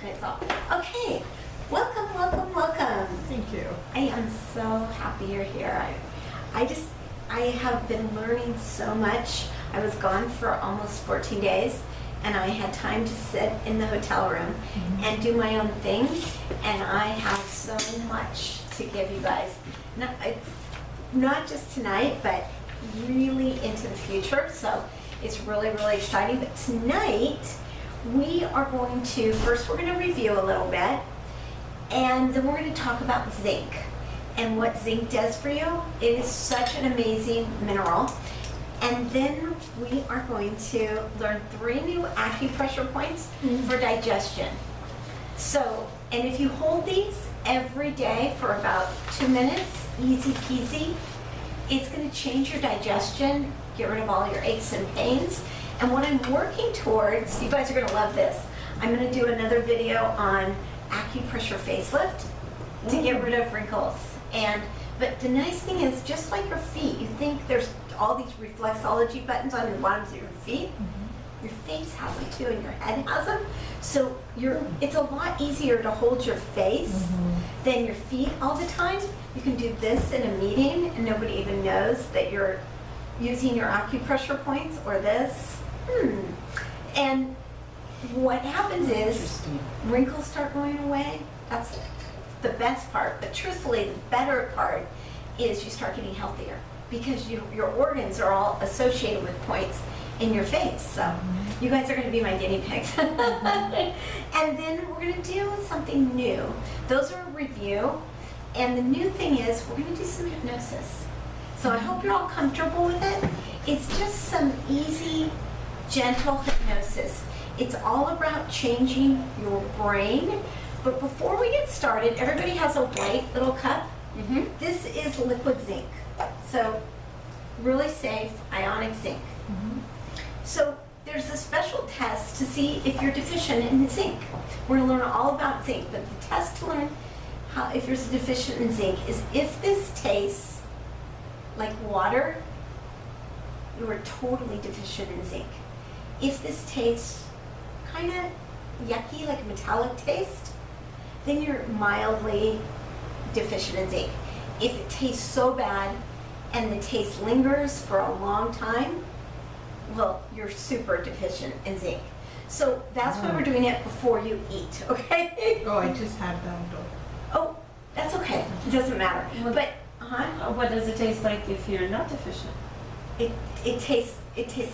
It's off. Okay, welcome, welcome, welcome. Thank you. I am so happy you're here. I have been learning so much. I was gone for almost 14 days and I had time to sit in the hotel room and do my own thing, and I have so much to give you guys. Not just tonight, but really into the future. So it's really, really exciting. But tonight, we are going to, first we're going to review a little bit, and then we're going to talk about zinc and what zinc does for you. It is such an amazing mineral. And then we are going to learn 3 new acupressure points for digestion. So, and if you hold these every day for about 2 minutes, easy peasy, it's going to change your digestion, get rid of all your aches and pains. And what I'm working towards, you guys are going to love this. I'm going to do another video on acupressure facelift to get rid of wrinkles. But the nice thing is, just like your feet, you think there's all these reflexology buttons on the bottoms of your feet. Your face has them too, and your head has them. So it's a lot easier to hold your face than your feet all the time. You can do this in a meeting, and nobody even knows that you're using your acupressure points or this. And what happens is wrinkles start going away. That's the best part. But truthfully, the better part is you start getting healthier because your organs are all associated with points in your face. So you guys are going to be my guinea pigs. And then we're going to do something new. Those are a review. And the new thing is we're going to do some hypnosis. So I hope you're all comfortable with it. It's just some easy, gentle hypnosis. It's all about changing your brain. But before we get started, everybody has a white little cup. This is liquid zinc. So really safe, ionic zinc. So there's a special test to see if you're deficient in zinc. We're going to learn all about zinc, but the test to learn if you're deficient in zinc is if this tastes like water, you are totally deficient in zinc. If this tastes kind of yucky, like a metallic taste, then you're mildly deficient in zinc. If it tastes so bad and the taste lingers for a long time, well, you're super deficient in zinc. So that's why we're doing it before you eat, okay? Oh, I just had that though. Oh, that's okay. It doesn't matter. But what does it taste like if you're not deficient? it tastes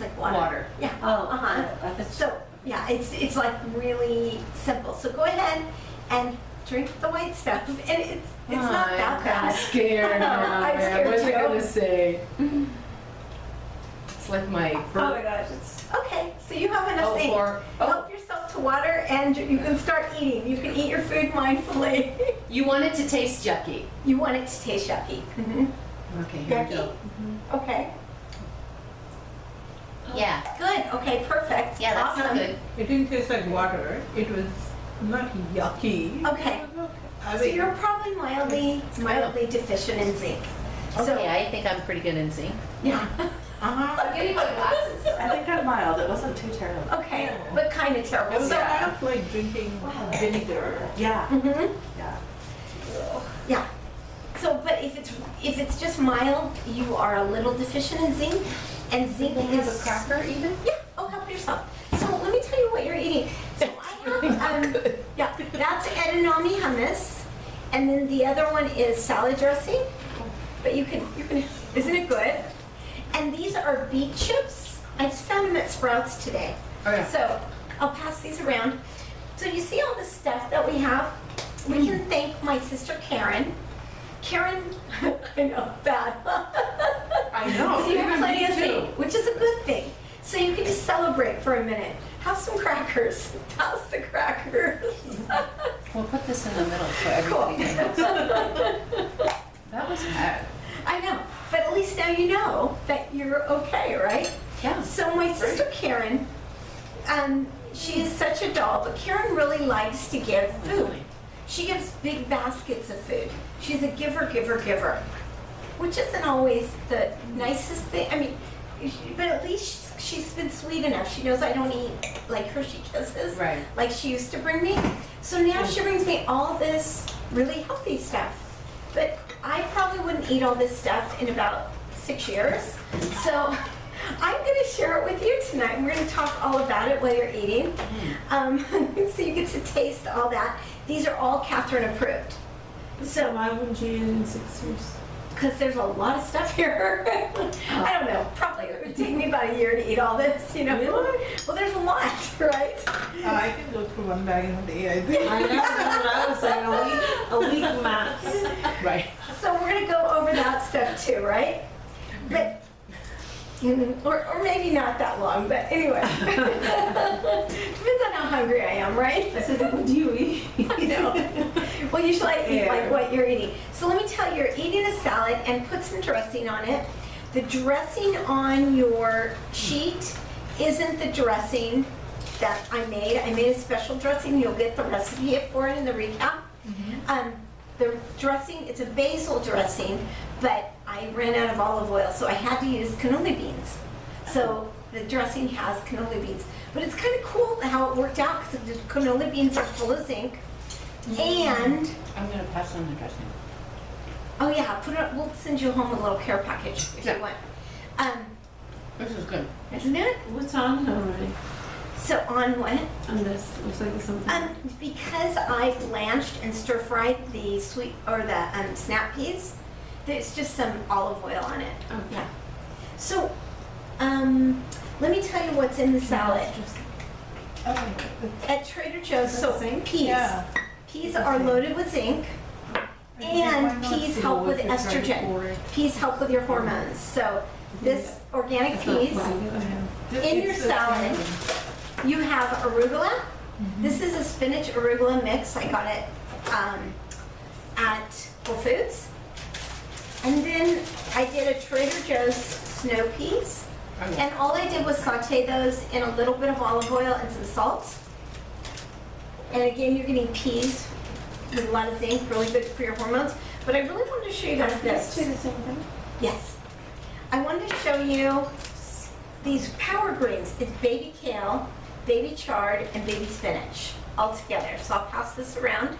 like water. Yeah. Oh. So yeah, it's like really simple. So go ahead and drink the white stuff, and it's not that bad. I'm scared now. I'm scared What's I too. gonna say? It's like my. Oh my gosh, it's. Okay, so you have enough things. Help yourself to water, and you can start eating. You can eat your food mindfully. You want it to taste yucky. You want it to taste yucky. Okay, here we go. Okay. Yeah. Good. Okay. Perfect. Yeah, that's awesome. not good. It didn't taste like water. It was not yucky. Okay. It was okay. So you're probably mildly deficient in zinc. So, Okay, I think I'm pretty good in zinc. yeah. I'm getting my glasses. I think I'm mild. It wasn't too terrible. Okay, but kind of terrible. So So, I was like drinking vinegar. Yeah. yeah. Yeah. So, but if it's just mild, you are a little deficient in zinc, and zinc Have is a cracker even? Yeah. Oh, help yourself. So let me tell you what you're eating. So I have yeah, that's edamame hummus, and then the other one is salad dressing. But you can isn't it good? And these are beet chips. I just found them at Sprouts today. Oh, yeah. So I'll pass these around. So you see all the stuff that we have? We can thank my sister Karen. Karen, I know, bad. I know. So you have Even plenty me of too. zinc, which is a good thing. So you can just celebrate for a minute. Have some crackers. Toss the crackers. We'll put this in the middle so everybody can. That was bad. I know, but at least now you know that you're okay, right? Yeah. So my sister Karen, she is such a doll, but Karen really likes to give food. She gives big baskets of food. She's a giver, which isn't always the nicest thing. I mean, but at least she's been sweet enough. She knows I don't eat like Hershey Kisses, Right. like she used to bring me. So now she brings me all this really healthy stuff. But I probably wouldn't eat all this stuff in about 6 years. So I'm going to share it with you tonight. We're going to talk all about it while you're eating. So you get to taste all that. These are all Catherine approved. So why wouldn't you eat it in 6 years? Because there's a lot of stuff here. I don't know. Probably it would take me about a year to eat all this, you know. Really? Well, there's a lot, right? I can go through one bag in a day, I think. I know, that's what I was saying, a week max. Right. So we're going to go over that stuff too, right? But, or maybe not that long, but anyway. Depends on how hungry I am, right? I said, what do you eat? I know. Well, usually I eat Yeah. like what you're eating. So let me tell you, you're eating a salad and put some dressing on it. The dressing on your sheet isn't the dressing that I made. I made a special dressing. You'll get the recipe for it in the recap. The dressing, it's a basil dressing, but I ran out of olive oil, so I had to use cannoli beans. So the dressing has cannoli beans. But it's kind of cool how it worked out because the cannoli beans are full of zinc. And, I'm gonna pass on the dressing. oh yeah, put it, we'll send you home a little care package if Yeah. you want. This is good. Isn't it? What's on it already? So on what? On this, looks like it's something. Because I blanched and stir fried the sweet, or the snap peas, there's just some olive oil on it. Okay. Yeah. So, let me tell you what's in the salad. At Trader Joe's, so peas. Yeah. Peas are loaded with zinc, and peas help with estrogen. Peas help with your hormones. So this organic It's not peas, plain. in your salad, you have arugula. This is a spinach arugula mix. I got it at Whole Foods. And then I did a Trader Joe's snow peas. And all I did was saute those in a little bit of olive oil and some salt. And again, you're getting peas with a lot of zinc, really good for your hormones. But I really wanted to show you guys this. These two the same thing? Yes. I wanted to show you these power greens. It's baby kale, baby chard, and baby spinach all together. So I'll pass this around.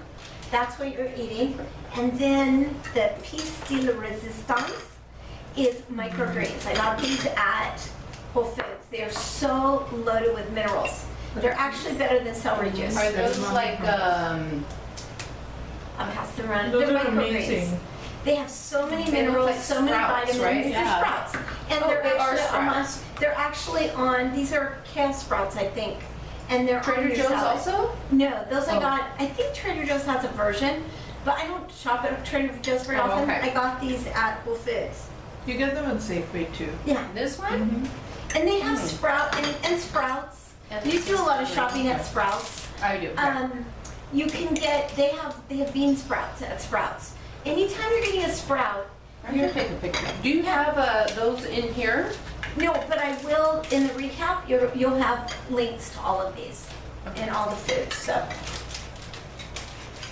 That's what you're eating. And then the piece de la resistance is microgreens. I got these at Whole Foods. They are so loaded with minerals. They're actually better than celery juice. Are those like, I'll pass them around. Those They're are microgreens. amazing. They have so many They look minerals, like so many sprouts, vitamins. right? They're Yeah. sprouts. And Oh, they're they are actually sprouts. they're actually on, these are kale sprouts, I think. And they're on Trader your Joe's salad. also? No, those I Oh. got, I think Trader Joe's has a version, but I don't shop at Trader Joe's very Oh, often. okay. I got these at Whole Foods. You get them on Safeway too. Yeah. This one? And they have Mm. Sprout and Sprouts. You do a lot of shopping at Sprouts. I do, yeah. You can get, they have bean sprouts at Sprouts. Anytime you're getting a sprout, I'm gonna take a picture. Do you have those in here? no, but I will, in the recap, you'll have links to all of these and all the foods, so.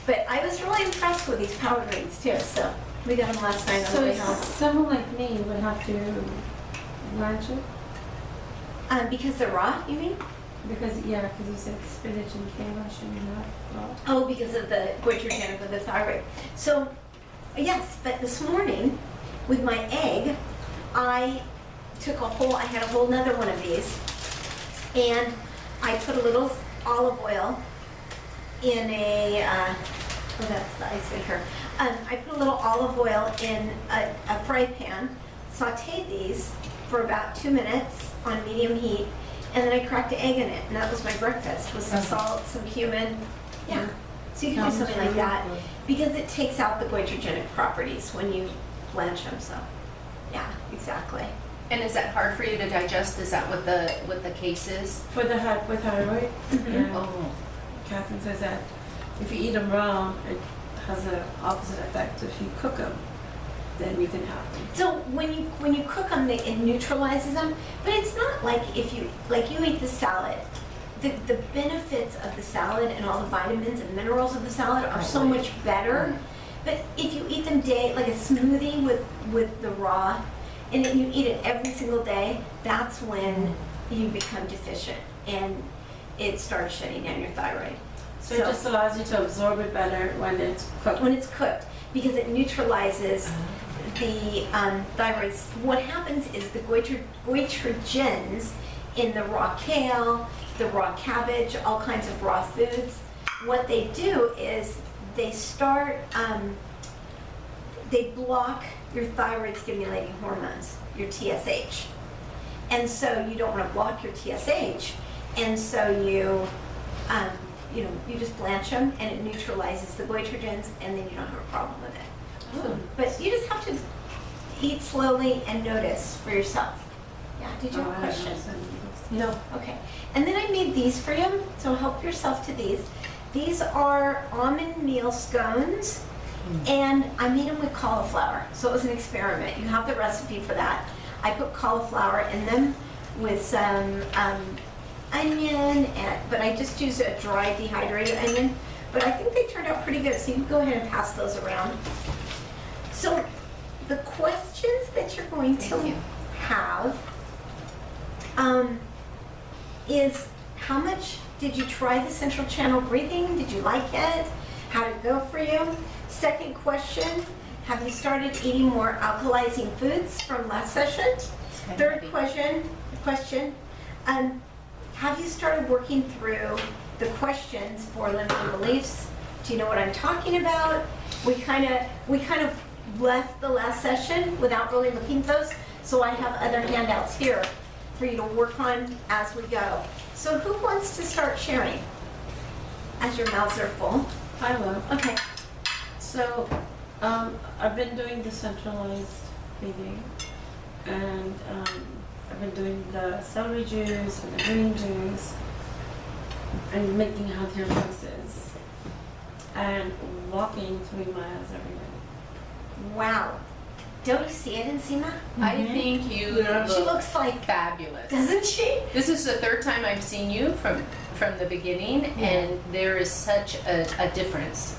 But I was really impressed with these power greens too, so we got them last night on the So way home. someone like me would have to blanch it? Because they're raw, you mean? Because, yeah, because you said spinach and kale, I shouldn't have. Well, Oh, because of the goitrogenic of the thyroid. So, yes, but this morning with my egg, I had a whole nother one of these, and I put a little olive oil in a, that's the ice maker. I put a little olive oil in a fry pan, sauteed these for about 2 minutes on medium heat, and then I cracked an egg in it, and that was my breakfast, with some salt, some cumin. Yeah, so you can do Sounds something like really that, good. because it takes out the goitrogenic properties when you blanch them, so, yeah, exactly. And is that hard for you to digest? Is that what the case is? For the with thyroid, yeah. Oh. Catherine says that if you eat them raw, it has an opposite effect. If you cook them, then you can have them. So when you cook them, it neutralizes them, but it's not like if you eat the salad. The benefits of the salad and all the vitamins and minerals of the salad are so much better. But if you eat them like a smoothie with the raw, and then you eat it every single day, that's when you become deficient and it starts shutting down your thyroid. So it just allows you to absorb it better when it's cooked. when it's cooked, because it neutralizes the thyroid. What happens is the goitrogens in the raw kale, the raw cabbage, all kinds of raw foods, what they do is they start, they block your thyroid stimulating hormones, your TSH. And so you don't want to block your TSH, and so you just blanch them, and it neutralizes the goitrogens, and then you don't have a problem with it. Oh. But you just have to eat slowly and notice for yourself. Yeah, did you have a I don't know question? some- No. Okay. And then I made these for you, so help yourself to these. These are almond meal scones, and I made them with cauliflower, so it was an experiment. You have the recipe for that. I put cauliflower in them with some onion, but I just used a dry dehydrated onion, but I think they turned out pretty good, so you can go ahead and pass those around. So the questions that you're going to Thank you. have is, how much did you try the central channel breathing? Did you like it? How did it go for you? Second question, have you started eating more alkalizing foods from last session? Third question, have you started working through the questions for limiting beliefs? Do you know what I'm talking about? We kind of left the last session without really looking at those, so I have other handouts here for you to work on as we go. So who wants to start sharing? As your mouths are full. I will. Okay. So, I've been doing the centralized feeding, and I've been doing the celery juice and the green juice, and making healthier choices, and walking 3 miles every day. Wow. Don't you see it in Seema? I think you Yeah. She look looks like, fabulous. doesn't she? This is the third time I've seen you from the beginning, and there is such a difference.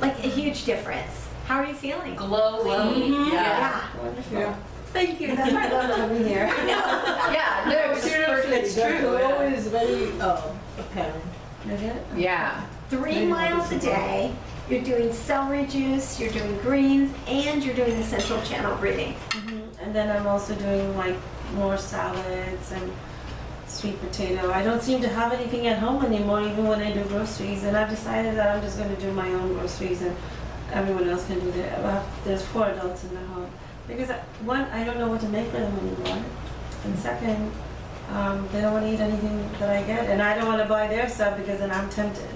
Like a huge difference. How are you feeling? Glowing. Mhm. Yeah. Wonderful. Yeah. Thank you. That's why I love coming here. Yeah. No, it's The true. glow Yeah. is very apparent. Is it? Yeah. 3 miles a day. You're doing celery juice, you're doing greens, and you're doing the central channel breathing. And then I'm also doing like more salads and sweet potato. I don't seem to have anything at home anymore, even when I do groceries. And I've decided that I'm just going to do my own groceries, and everyone else can do their. Well, there's 4 adults in the home because one, I don't know what to make for them anymore, and second, they don't want to eat anything that I get, and I don't want to buy their stuff because then I'm tempted.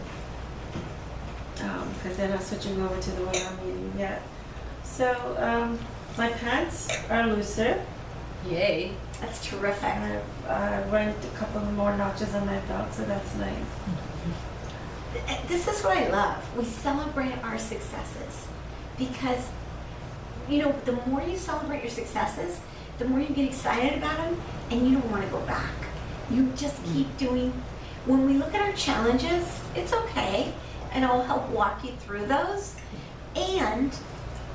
Because they're not switching over to the way I'm eating yet. So my pants are looser. Yay. That's terrific. I went a couple more notches on my belt, so that's nice. This is what I love. We celebrate our successes because, the more you celebrate your successes, the more you get excited about them, and you don't want to go back. You just keep doing. When we look at our challenges, it's okay, and I'll help walk you through those. And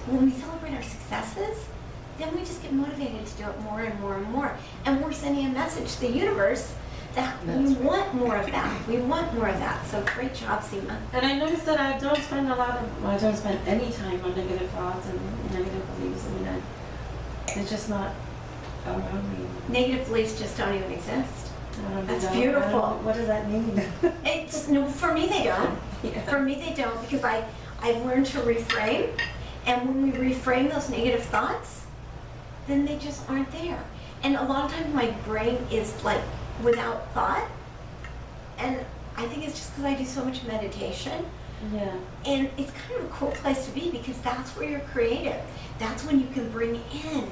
when we celebrate our successes, then we just get motivated to do it more and more and more. And we're sending a message to the universe that we want more of that. We want more of that. So great job, Seema. And I noticed that I don't spend I don't spend any time on negative thoughts and negative beliefs. I mean, they're just not around me. Negative beliefs just don't even exist. I don't That's know. beautiful. What does that mean? No, for me they don't. Yeah. For me they don't, because I've learned to reframe, and when we reframe those negative thoughts, then they just aren't there. And a lot of times my brain is like without thought, and I think it's just because I do so much meditation. Yeah. And it's kind of a cool place to be because that's where you're creative. That's when you can bring in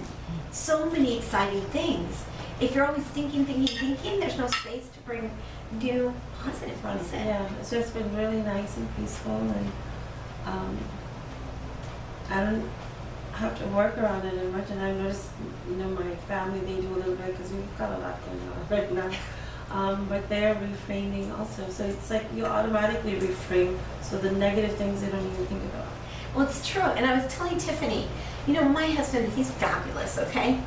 so many exciting things. If you're always thinking, there's no space to bring new positive things in. Yeah, it's just been really nice and peaceful, and I don't have to work around it as much. And I've noticed, my family, they do a little bit because we've got a lot going on right now. But they're reframing also, so it's like you automatically reframe, so the negative things they don't even think about. Well, it's true. And I was telling Tiffany, my husband, he's fabulous, okay?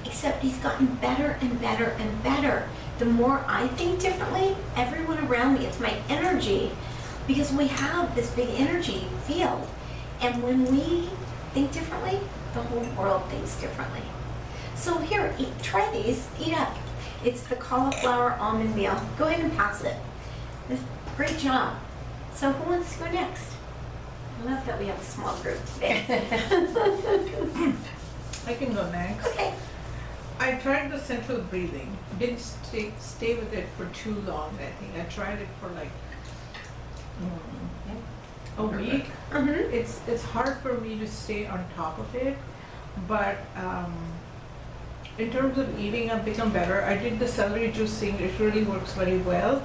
Except he's gotten better and better and better. The more I think differently, everyone around me, it's my energy. because we have this big energy field. And when we think differently, the whole world thinks differently. So here, try these, eat up. It's the cauliflower almond meal. Go ahead and pass it. Great job. So who wants to go next? I love that we have a small group today. I can go next. Okay. I tried the central breathing. Didn't stay with it for too long, I think. I tried it for like a week. Mm-hmm. It's hard for me to stay on top of it, but in terms of eating, I've become better. I did the celery juicing. It really works very well.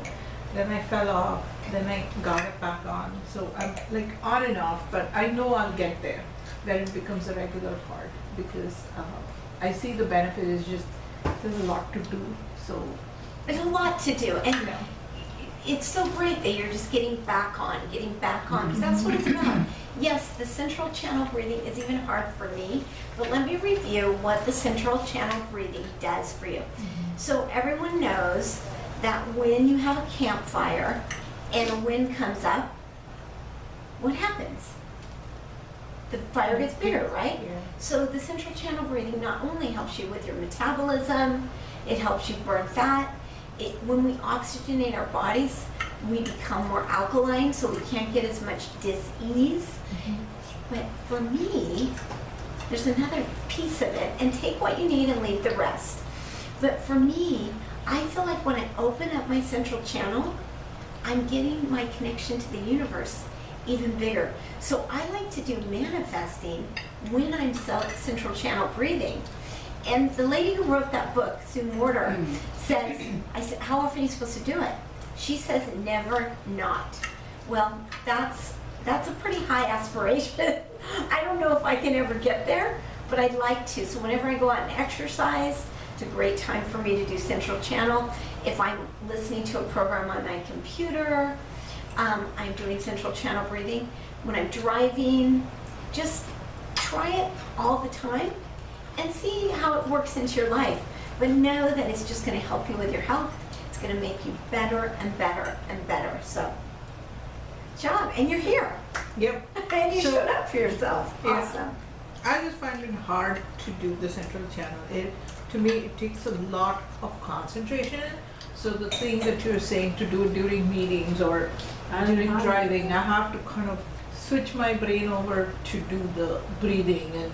Then I fell off. Then I got it back on. So I'm like on and off, but I know I'll get there. Then it becomes a regular part because I see the benefit is just there's a lot to do. So There's a lot to do, and yeah. it's so great that you're just getting back on, because that's what it's about. Yes, the central channel breathing is even hard for me, but let me review what the central channel breathing does for you. So everyone knows that when you have a campfire and a wind comes up, what happens? The fire gets bigger, right? Yeah. So the central channel breathing not only helps you with your metabolism, it helps you burn fat. When we oxygenate our bodies, we become more alkaline, so we can't get as much dis-ease. But for me, there's another piece of it, and take what you need and leave the rest. But for me, I feel like when I open up my central channel, I'm getting my connection to the universe even bigger. So I like to do manifesting when I'm central channel breathing. And the lady who wrote that book, Sue Morter, says, I said, how often are you supposed to do it? She says, never not. Well, that's a pretty high aspiration. I don't know if I can ever get there, but I'd like to. So whenever I go out and exercise, it's a great time for me to do central channel. If I'm listening to a program on my computer, I'm doing central channel breathing. When I'm driving, just try it all the time and see how it works into your life. But know that it's just going to help you with your health. It's going to make you better and better and better. So, job, and you're here. Yep. And you So- showed up for yourself. Yeah. Awesome. I just find it hard to do the central channel. To me, it takes a lot of concentration. So the thing that you're saying to do during meetings or during driving, I have to kind of switch my brain over to do the breathing, and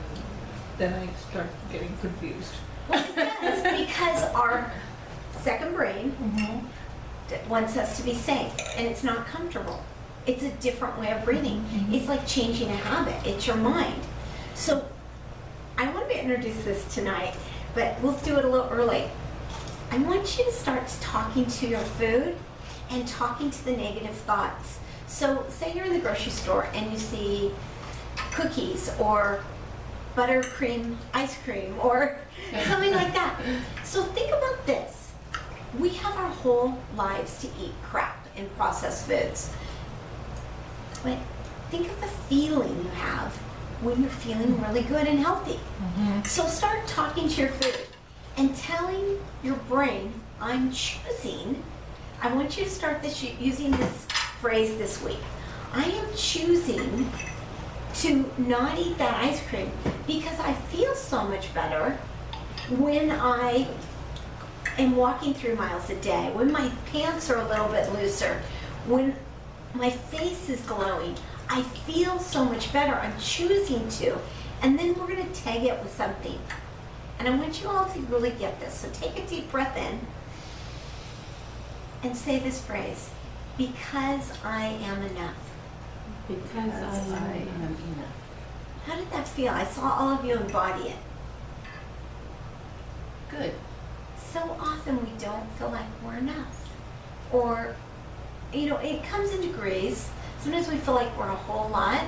then I start getting confused. Well, it does, because our second brain wants us to be safe, and it's not comfortable. It's a different way of breathing. It's like changing a habit. It's your mind. So I want to introduce this tonight, but we'll do it a little early. I want you to start talking to your food and talking to the negative thoughts. So say you're in the grocery store and you see cookies or buttercream ice cream or something like that. So think about this. We have our whole lives to eat crap and processed foods. But think of the feeling you have when you're feeling really good and healthy. So start talking to your food and telling your brain, I'm choosing. I want you to start using this phrase this week. I am choosing to not eat that ice cream because I feel so much better when I am walking 3 miles a day, when my pants are a little bit looser, when my face is glowing. I feel so much better. I'm choosing to. And then we're going to tag it with something. And I want you all to really get this. So take a deep breath in and say this phrase, because I am enough. Because I am enough. How did that feel? I saw all of you embody it. Good. So often we don't feel like we're enough. Or, it comes in degrees. Sometimes we feel like we're a whole lot.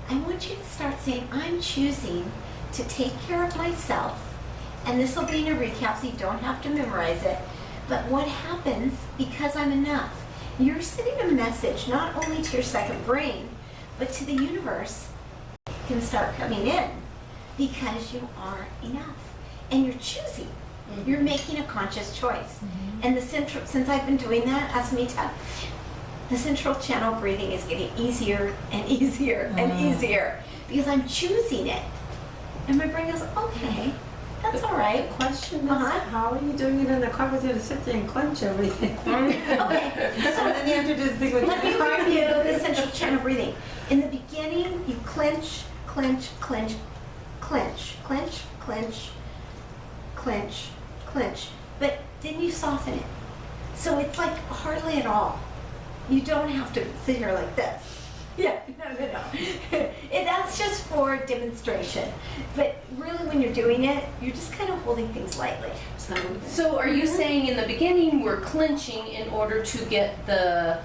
I want you to start saying, I'm choosing to take care of myself. And this will be in your recap, so you don't have to memorize it. But what happens because I'm enough? You're sending a message not only to your second brain, but to the universe. It can start coming in because you are enough. And you're choosing. You're making a conscious choice. And since I've been doing that, Asmita, the central channel breathing is getting easier and easier and easier because I'm choosing it. And my brain goes, okay, that's all right. The question is, Uh-huh. how are you doing it in the car with you to sit there and clench everything? Okay, So so then you have to do the thing with let me your review the central channel breathing. In the beginning, you clench, clench, clench, clench, clench, clench, clench, clench. But then you soften it. So it's like hardly at all. You don't have to sit here like this. Yeah, no. That's just for demonstration. But really when you're doing it, you're just kind of holding things lightly. So are you saying in the beginning we're clenching in order to get the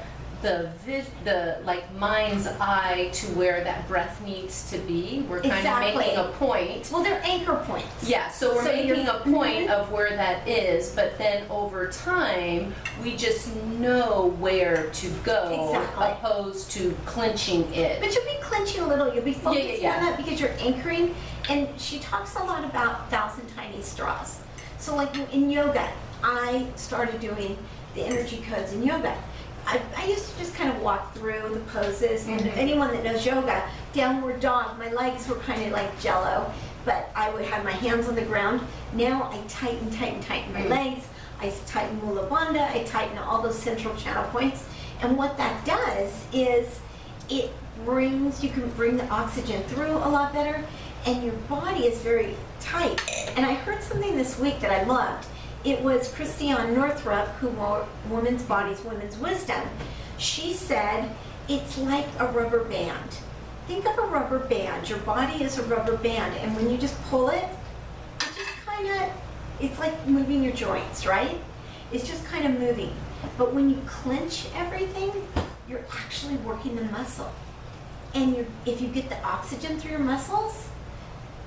like mind's eye to where that breath needs to be? We're kind Exactly. of making a point. Well, they're anchor points. Yeah, so we're So making you're- a point of where that is, but then over time, we just know where to go Exactly. opposed to clenching it. But you'll be clenching a little, you'll be focusing yeah. on that because you're anchoring. And she talks a lot about 1,000 tiny straws. So like in yoga, I started doing the energy codes in yoga. I used to just kind of walk through the poses, and anyone that knows yoga, downward dog, my legs were kind of like jello, but I would have my hands on the ground. Now I tighten my legs, I tighten Mula Bandha, I tighten all those central channel points, and what that does is it brings, you can bring the oxygen through a lot better, and your body is very tight. And I heard something this week that I loved. It was Christiane Northrup, who wrote Woman's Bodies, Women's Wisdom. She said, it's like a rubber band. Think of a rubber band. Your body is a rubber band, and when you just pull it, it just kind of, it's like moving your joints, right? It's just kind of moving. But when you clench everything, you're actually working the muscle. And if you get the oxygen through your muscles,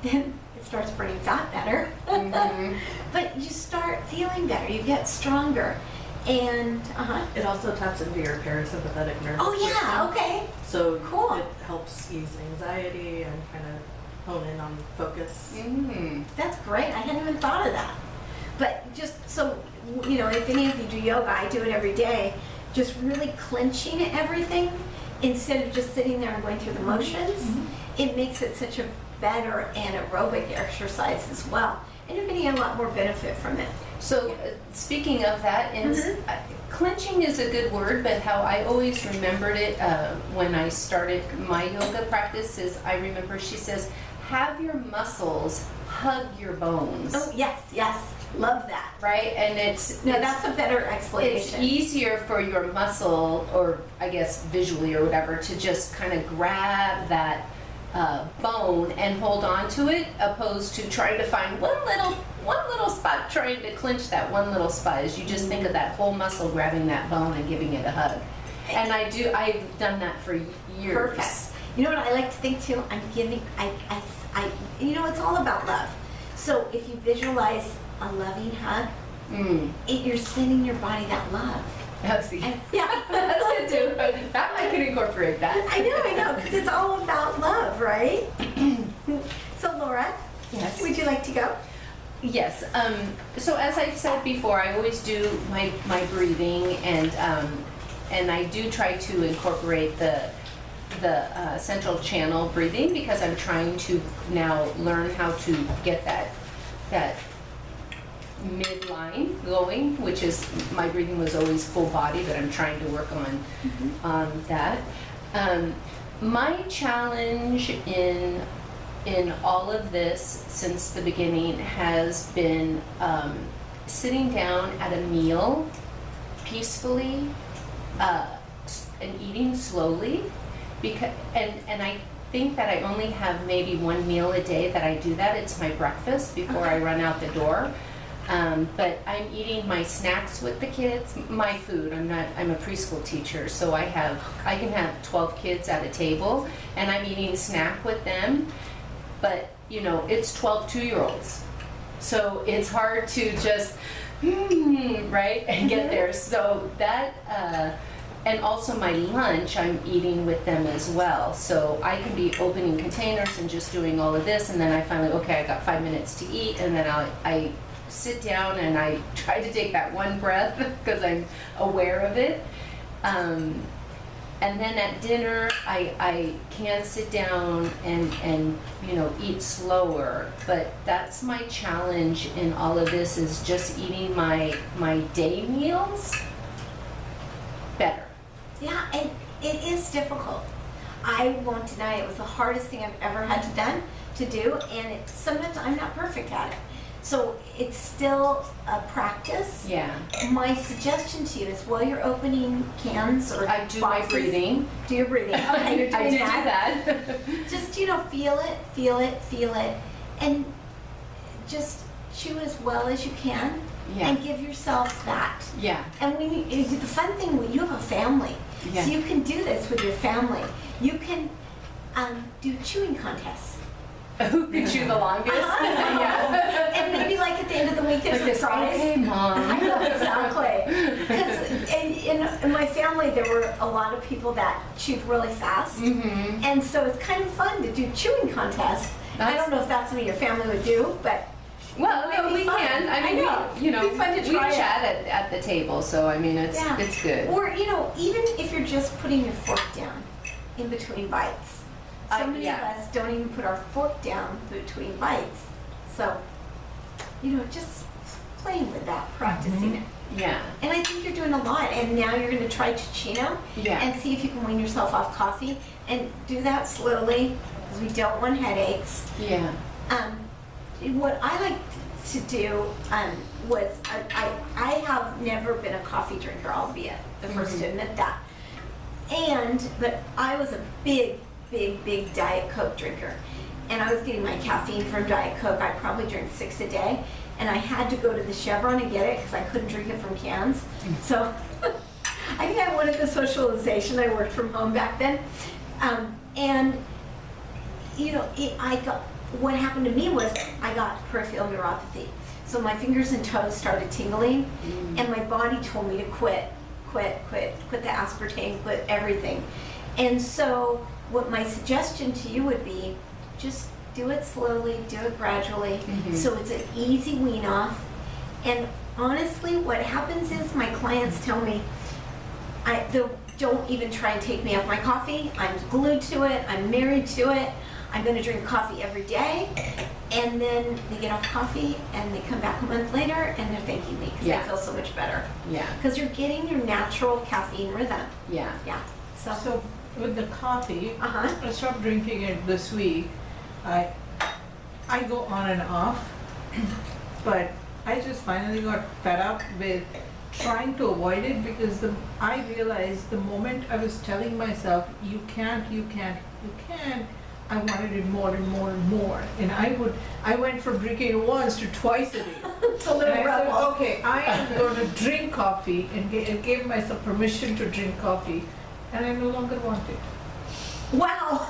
then it starts burning fat better. But you start feeling better, you get stronger. And, It also taps into your parasympathetic nervous oh yeah, system. okay. So Cool. it helps ease anxiety and kind of hone in on focus. That's great, I hadn't even thought of that. But just so, you know, if any of you do yoga, I do it every day, just really clenching everything instead of just sitting there and going through the motions, it makes it such a better anaerobic exercise as well. And you're getting a lot more benefit from it. So speaking of that, clenching is a good word, but how I always remembered it when I started my yoga practice is I remember she says, have your muscles hug your bones. Oh, yes, yes, love that. Right? And it's That's a better it's explanation. easier for your muscle, or I guess visually or whatever, to just kind of grab that bone and hold on to it, opposed to trying to find one little spot, trying to clench that one little spot. As you just think of that whole muscle grabbing that bone and giving it a hug. And I've done that for years. Perfect. You know what I like to think too? I'm giving, you know, it's all about love. So if you visualize a loving hug, you're sending your body that love. Oh, see. And, yeah. That's good too. That I can incorporate that. I know, because it's all about love, right? So Laura, Yes. would you like to go? Yes. So as I've said before, I always do my breathing, and I do try to incorporate the central channel breathing because I'm trying to now learn how to get that midline going, which is my breathing was always full body, but I'm trying to work on that. My challenge in all of this since the beginning has been sitting down at a meal peacefully and eating slowly, because and I think that I only have maybe one meal a day that I do that. It's my breakfast before I run out the door. But I'm eating my snacks with the kids, my food. I'm a preschool teacher, so I can have 12 kids at a table, and I'm eating snack with them. But you know, it's 12 2-year-olds, so it's hard to just right and get there. So that and also my lunch I'm eating with them as well. So I can be opening containers and just doing all of this, and then I finally, okay, I got 5 minutes to eat, and then I sit down and I try to take that one breath because I'm aware of it. And then at dinner, I can sit down and eat slower. But that's my challenge in all of this, is just eating my day meals better. Yeah, and it is difficult. I won't deny it was the hardest thing I've ever had to do, and sometimes I'm not perfect at it. So it's still a practice. Yeah. My suggestion to you is while you're opening cans or I do my boxes, breathing. do your breathing. Okay, you're doing I do that. that. Just, feel it, and just chew as well as you can, Yeah. and give yourself that. Yeah. And the fun thing, you have a family, Yeah. so you can do this with your family. You can do chewing contests. Who could chew the longest? Yeah. And maybe like at the end of the week, there's Like a this, prize. okay, Mom. I know, exactly. Because in my family, there were a lot of people that chewed really fast. Mm-hmm. And so it's kind of fun to do chewing contests. I don't know if that's what your family would do, but Well, It'd no, be we fun. can. I I mean, know. we It'd be fun to try it. chat at the table, so I mean, it's Yeah. it's good. Or, even if you're just putting your fork down in between bites. So many yeah. of us don't even put our fork down between bites. So, just playing with that, practicing it. Yeah. And I think you're doing a lot. And now you're going to try Chicino Yeah. and see if you can wean yourself off coffee. And do that slowly, because we don't want headaches. Yeah. What I like to do was, I have never been a coffee drinker, I'll be the first to admit that. But I was a big Diet Coke drinker. And I was getting my caffeine from Diet Coke. I probably drank 6 a day. And I had to go to the Chevron and get it because I couldn't drink it from cans. So I think I wanted the socialization. I worked from home back then. What happened to me was I got peripheral neuropathy. So my fingers and toes started tingling, and my body told me to quit the aspartame, quit everything. And so what my suggestion to you would be, just do it slowly, do it gradually, so it's an easy wean off. And honestly, what happens is my clients tell me, don't even try and take me off my coffee. I'm glued to it, I'm married to it. I'm going to drink coffee every day, and then they get off coffee and they come back a month later and they're thanking me because Yeah. they feel so much better. Yeah. Because you're getting your natural caffeine rhythm. Yeah. Yeah. So with the coffee, Uh-huh. I stopped drinking it this week. I go on and off, but I just finally got fed up with trying to avoid it because I realized the moment I was telling myself, you can't, I wanted it more and more and more. And I went from drinking it once to twice a day. It's a little And I said, rebel. okay, I am going to drink coffee and gave myself permission to drink coffee, and I no longer want it. Wow.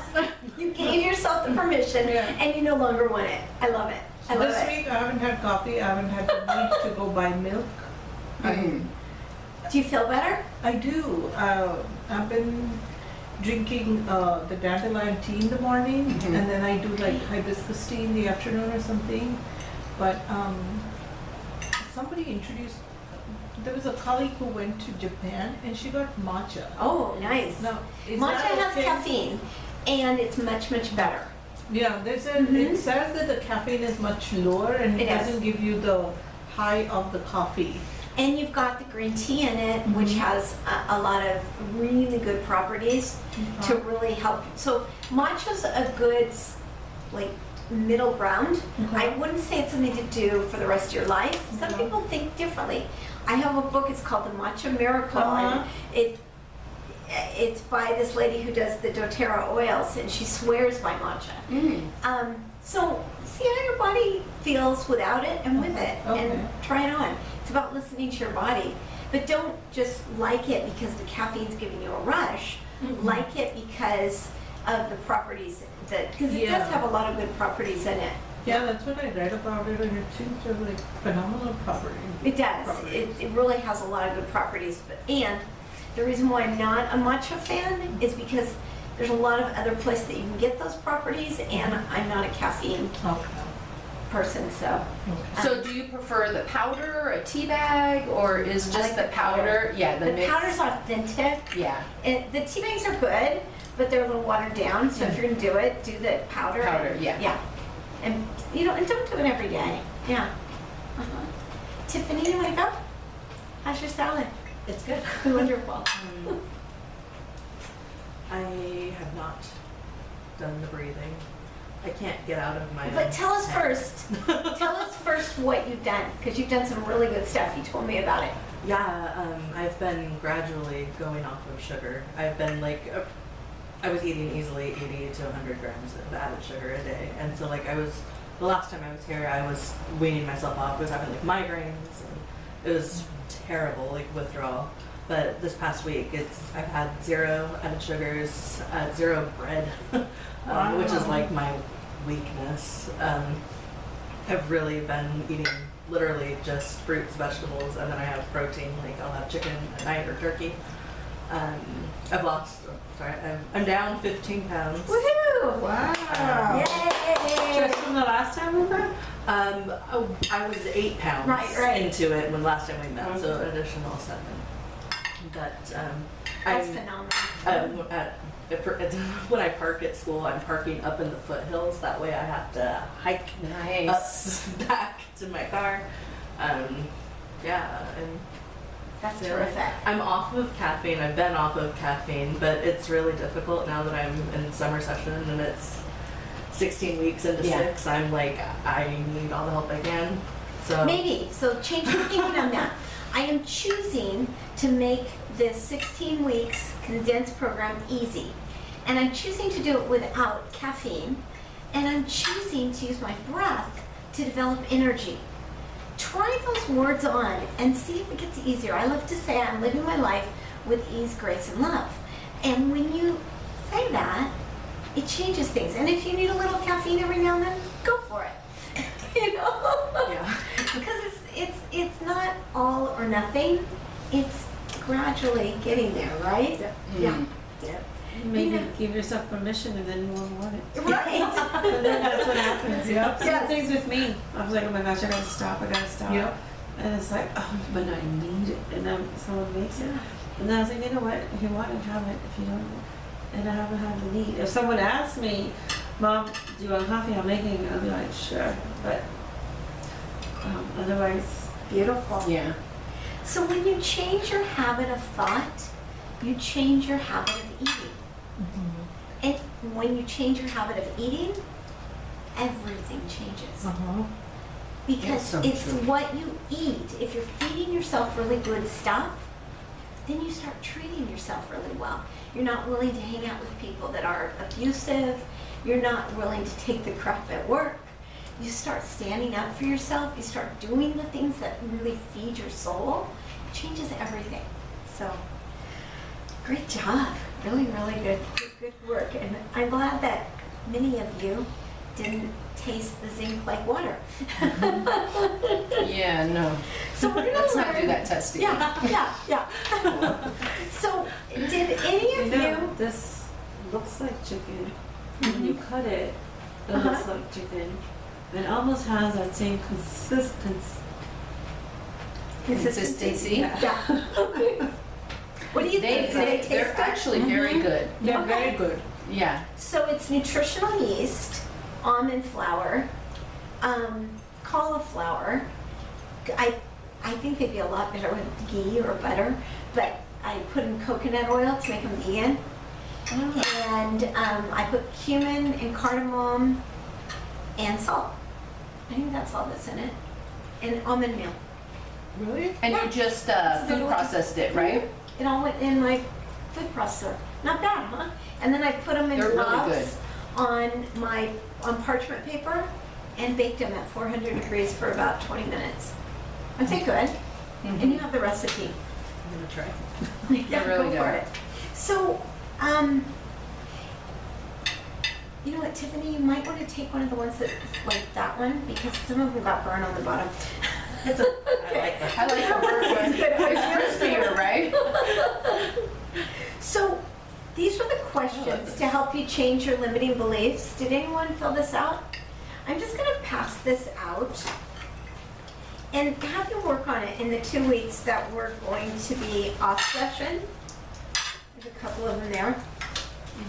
You gave yourself the permission Yeah. and you no longer want it. I love it. I love This it. week I haven't had coffee, I haven't had the need to go buy milk. Do you feel better? I do. I've been drinking the dandelion tea in the morning, and then I do like hibiscus tea in the afternoon or something. But somebody introduced, there was a colleague who went to Japan and she got matcha. Oh, nice. Now, is Matcha that has okay? caffeine and it's much, much better. Yeah, there's it says that the caffeine is much lower and it It is. doesn't give you the high of the coffee. And you've got the green tea in it, which has a lot of really good properties to really help. So matcha's a good, middle ground. I wouldn't say it's something to do for the rest of your life. Some people think differently. I have a book, it's called The Matcha Miracle, and it's by this lady who does the doTERRA oils, and she swears by matcha. So see how your body feels without it and with it, and try it on. It's about listening to your body, but don't just like it because the caffeine's giving you a rush. Like it because of the properties because it does have a lot of good properties in it. Yeah, that's what I read about it, and it seems to have like phenomenal properties. It does. Properties. It really has a lot of good properties. And the reason why I'm not a matcha fan is because there's a lot of other places that you can get those properties, and I'm not a caffeine Okay. person, so. So do you prefer the powder, a tea bag, or is I just like the the powder. powder? Yeah, the mix. powder's authentic. Yeah, And the tea bags are good, but they're a little watered down, so if you're gonna do it, do the powder. Powder, yeah. Yeah. And, and don't do it every day. Yeah. Uh-huh. Tiffany, you wanna go? How's your salad? It's good. Wonderful. I have not done the breathing. I can't get out of my. But tell us head. first. Tell us first what you've done, because you've done some really good stuff. You told me about it. Yeah, I've been gradually going off of sugar. I've been I was eating easily 80 to 100 grams of added sugar a day, and so the last time I was here, I was weaning myself off. I was having migraines, and it was terrible, withdrawal. But this past week, I've had 0 added sugars, 0 bread, which is my weakness. I've really been eating literally just fruits, vegetables, and then I have protein. I'll have chicken at night or turkey. I'm down 15 pounds. Woohoo! Wow. Yay! Just from the last time we met? I was 8 pounds Right. into it when last time we met, so an additional 7. But That's I'm phenomenal. when I park at school, I'm parking up in the foothills. That way, I have to hike nice. up back to my car. Yeah, and That's so terrific. I'm off of caffeine. I've been off of caffeine, but it's really difficult now that I'm in summer session and it's 16 weeks into Yeah. 6. I'm I need all the help I can. So Maybe. So change your thinking on that. I am choosing to make this 16 weeks condensed program easy. And I'm choosing to do it without caffeine. And I'm choosing to use my breath to develop energy. Try those words on and see if it gets easier. I love to say I'm living my life with ease, grace, and love. And when you say that, it changes things. And if you need a little caffeine every now and then, go for it. yeah. Because it's not all or nothing. It's gradually getting there, right? Yeah. Yeah. Maybe give yourself permission and then you won't want it. Right. And then that's what happens. Yep. Same Yes. things with me. I was like, oh my gosh, I gotta stop. Yep. And it's like, oh, but I need it. And then someone makes it. And then I was like, you know what? If you want it, have it. If you don't, and I haven't had the need. If someone asks me, Mom, do you want coffee? I'm making it. I'll be like, sure. But otherwise, Beautiful. Yeah. So when you change your habit of thought, you change your habit of eating. And when you change your habit of eating, everything changes. Uh-huh. Because That's so it's true. what you eat. If you're feeding yourself really good stuff, then you start treating yourself really well. You're not willing to hang out with people that are abusive. You're not willing to take the crap at work. You start standing up for yourself. You start doing the things that really feed your soul. It changes everything. So, great job. Really, really good work. And I'm glad that many of you didn't taste the zinc like water. Yeah, no. So we're gonna Let's learn. not do that testing. Yeah. So did any of you? this looks like chicken. When you cut it, it looks Uh-huh. like chicken. It almost has that same Consistency. Yeah. What do you think? Do they taste They're good? actually very good. They're Okay. very good. Yeah. So it's nutritional yeast, almond flour, cauliflower. I think they'd be a lot better with ghee or butter, but I put in coconut oil to make them vegan. And I put cumin and cardamom and salt. I think that's all that's in it. And almond meal. Really? And Yeah. you just It's food delicious. processed it, right? It all went in my food processor. Not bad, huh? And then I put them in They're really globs on parchment paper and baked them at 400 degrees for about 20 minutes. Aren't they good? And you have the recipe. I'm gonna try. Yeah, really go for good. it. So, you know what, Tiffany, you might want to take one of the ones that, like that one, because some of them got burned on the bottom. It's a, I like that. I like the first one. It's crispier, right? So, these were the questions to help you change your limiting beliefs. Did anyone fill this out? I'm just gonna pass this out and have you work on it in the 2 weeks that we're going to be off session. There's a couple of them there.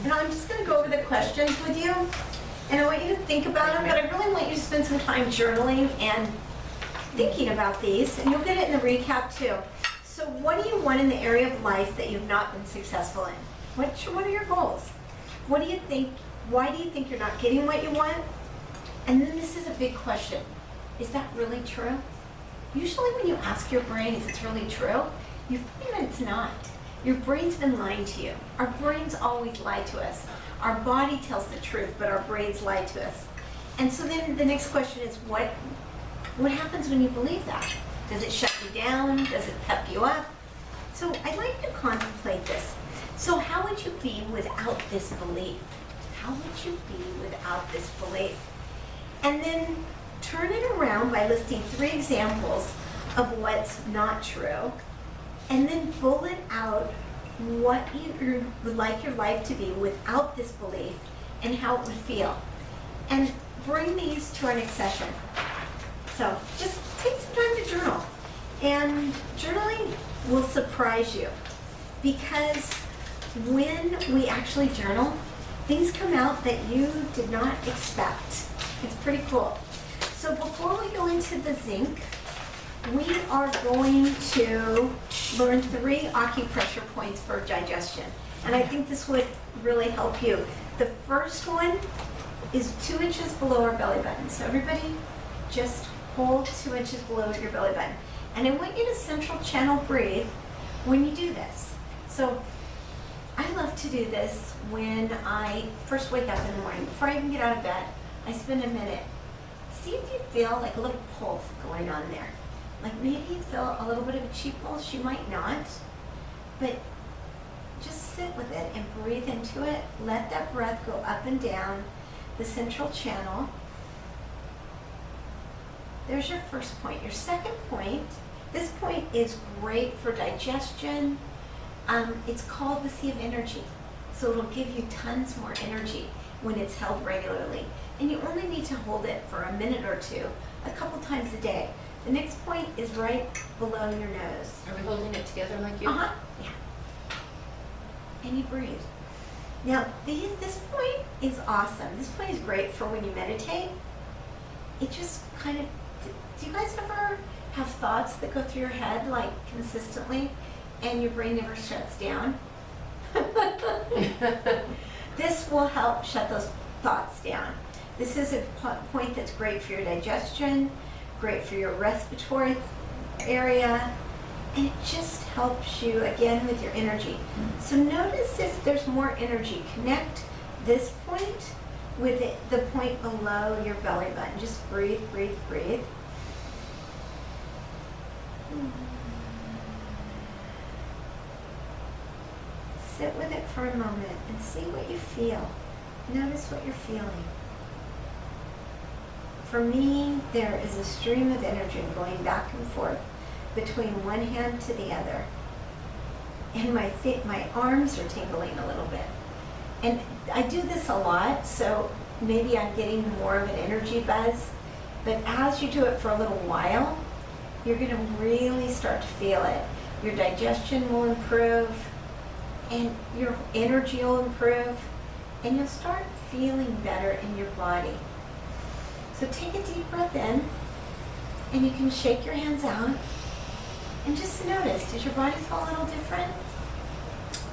And I'm just gonna go over the questions with you. And I want you to think about them, but I really want you to spend some time journaling and thinking about these. And you'll get it in the recap too. So what do you want in the area of life that you've not been successful in? What are your goals? What do you think, why do you think you're not getting what you want? And then this is a big question. Is that really true? Usually when you ask your brain if it's really true, you find that it's not. Your brain's been lying to you. Our brains always lie to us. Our body tells the truth, but our brains lie to us. And so then the next question is, what happens when you believe that? Does it shut you down? Does it pep you up? So I'd like you to contemplate this. So how would you be without this belief? How would you be without this belief? And then turn it around by listing 3 examples of what's not true. And then bullet out what you would like your life to be without this belief and how it would feel. And bring these to our next session. So just take some time to journal. And journaling will surprise you because when we actually journal, things come out that you did not expect. It's pretty cool. So before we go into the zinc, we are going to learn 3 acupressure points for digestion. And I think this would really help you. The first one is 2 inches below our belly button. So everybody just hold 2 inches below your belly button. And I want you to central channel breathe when you do this. So I love to do this when I first wake up in the morning. Before I even get out of bed, I spend a minute. See if you feel like a little pulse going on there. Like maybe you feel a little bit of a cheek pulse, you might not, but just sit with it and breathe into it. Let that breath go up and down the central channel. There's your first point. Your second point, this point is great for digestion. It's called the sea of energy. So it'll give you tons more energy when it's held regularly. And you only need to hold it for a minute or 2, a couple times a day. The next point is right below your nose. Are we holding it together like you? Uh-huh, yeah. And you breathe. Now, this point is awesome. This point is great for when you meditate. It just kind of, do you guys ever have thoughts that go through your head like consistently and your brain never shuts down? This will help shut those thoughts down. This is a point that's great for your digestion, great for your respiratory area, and it just helps you again with your energy. So notice if there's more energy. Connect this point with the point below your belly button. Just breathe, breathe, breathe. Sit with it for a moment and see what you feel. Notice what you're feeling. For me, there is a stream of energy going back and forth between one hand to the other. And my arms are tingling a little bit. And I do this a lot, so maybe I'm getting more of an energy buzz. But as you do it for a little while, you're going to really start to feel it. Your digestion will improve, and your energy will improve, and you'll start feeling better in your body. So take a deep breath in, and you can shake your hands out, and just notice, does your body feel a little different?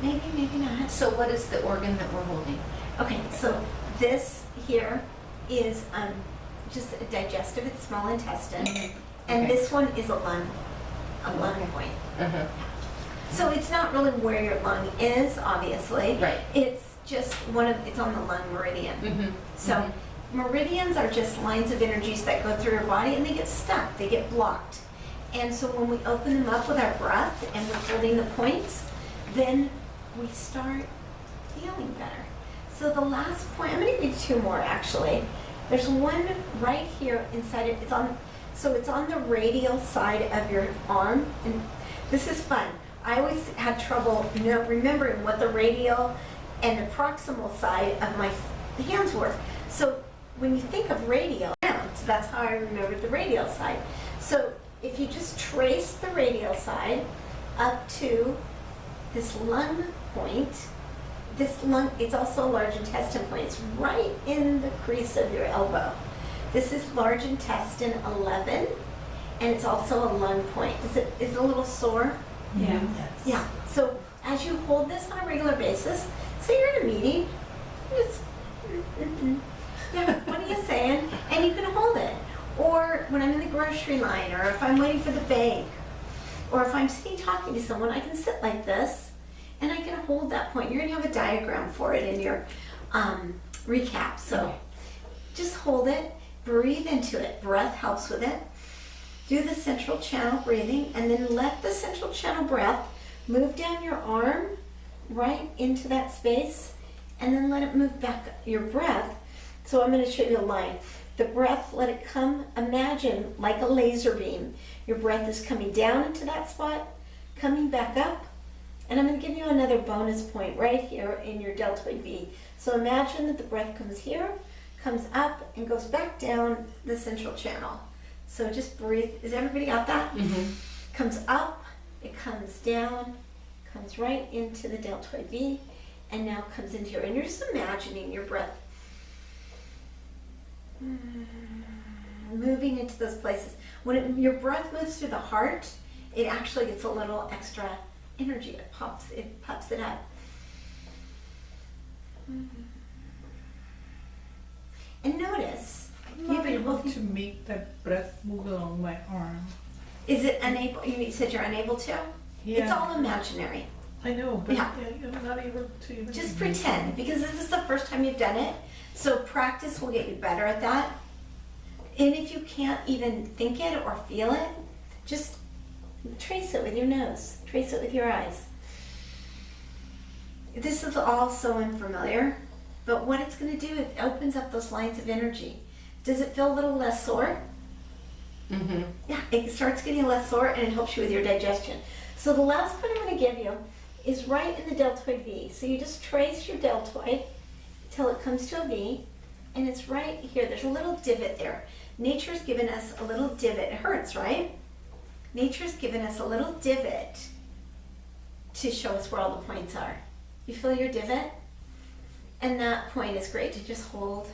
Maybe, maybe not. So what is the organ that we're holding? Okay, so this here is just a digestive, it's small intestine, and Okay. this one is a lung point. Uh-huh. So it's not really where your lung is, obviously. Right. It's just it's on the lung meridian. Mm-hmm. So meridians are just lines of energies that go through your body and they get stuck, they get blocked. And so when we open them up with our breath and we're holding the points, then we start feeling better. So the last point, I'm going to give you 2 more actually. There's one right here inside it. It's on the radial side of your arm, and this is fun. I always had trouble remembering what the radial and the proximal side of my hands were. So when you think of radial, so that's how I remembered the radial side. So if you just trace the radial side up to this lung point, this lung, it's also a large intestine point. It's right in the crease of your elbow. This is large intestine 11, and it's also a lung point. Is it a little sore? Yeah. Yes. Yeah. So as you hold this on a regular basis, say you're in a meeting, just, yeah, what are you saying? And you can hold it. Or when I'm in the grocery line, or if I'm waiting for the bank, or if I'm sitting talking to someone, I can sit like this, and I can hold that point. You're gonna have a diagram for it in your recap. So just hold it, breathe into it. Breath helps with it. Do the central channel breathing, and then let the central channel breath move down your arm right into that space, and then let it move back your breath. So I'm going to show you a line. The breath, let it come, imagine like a laser beam. Your breath is coming down into that spot, coming back up, and I'm going to give you another bonus point right here in your deltoid V. So imagine that the breath comes here, comes up, and goes back down the central channel. So just breathe. Is everybody got that? Mm-hmm. Comes up, it comes down, comes right into the deltoid V, and now comes into here. And you're just imagining your breath moving into those places. When your breath moves through the heart, it actually gets a little extra energy. It pops it up. And notice, I'm not able to make that breath move along my arm. is it unable, you said you're unable to? Yeah. It's all imaginary. I know, but Yeah. I'm not able to even. Just pretend, because this is the first time you've done it. So practice will get you better at that. And if you can't even think it or feel it, just trace it with your nose. Trace it with your eyes. This is all so unfamiliar, but what it's going to do, it opens up those lines of energy. Does it feel a little less sore? Mm-hmm. Yeah, it starts getting less sore, and it helps you with your digestion. So the last point I'm going to give you is right in the deltoid V. So you just trace your deltoid till it comes to a V, and it's right here. There's a little divot there. Nature's given us a little divot. It hurts, right? Nature's given us a little divot to show us where all the points are. You feel your divot? And that point is great to just hold.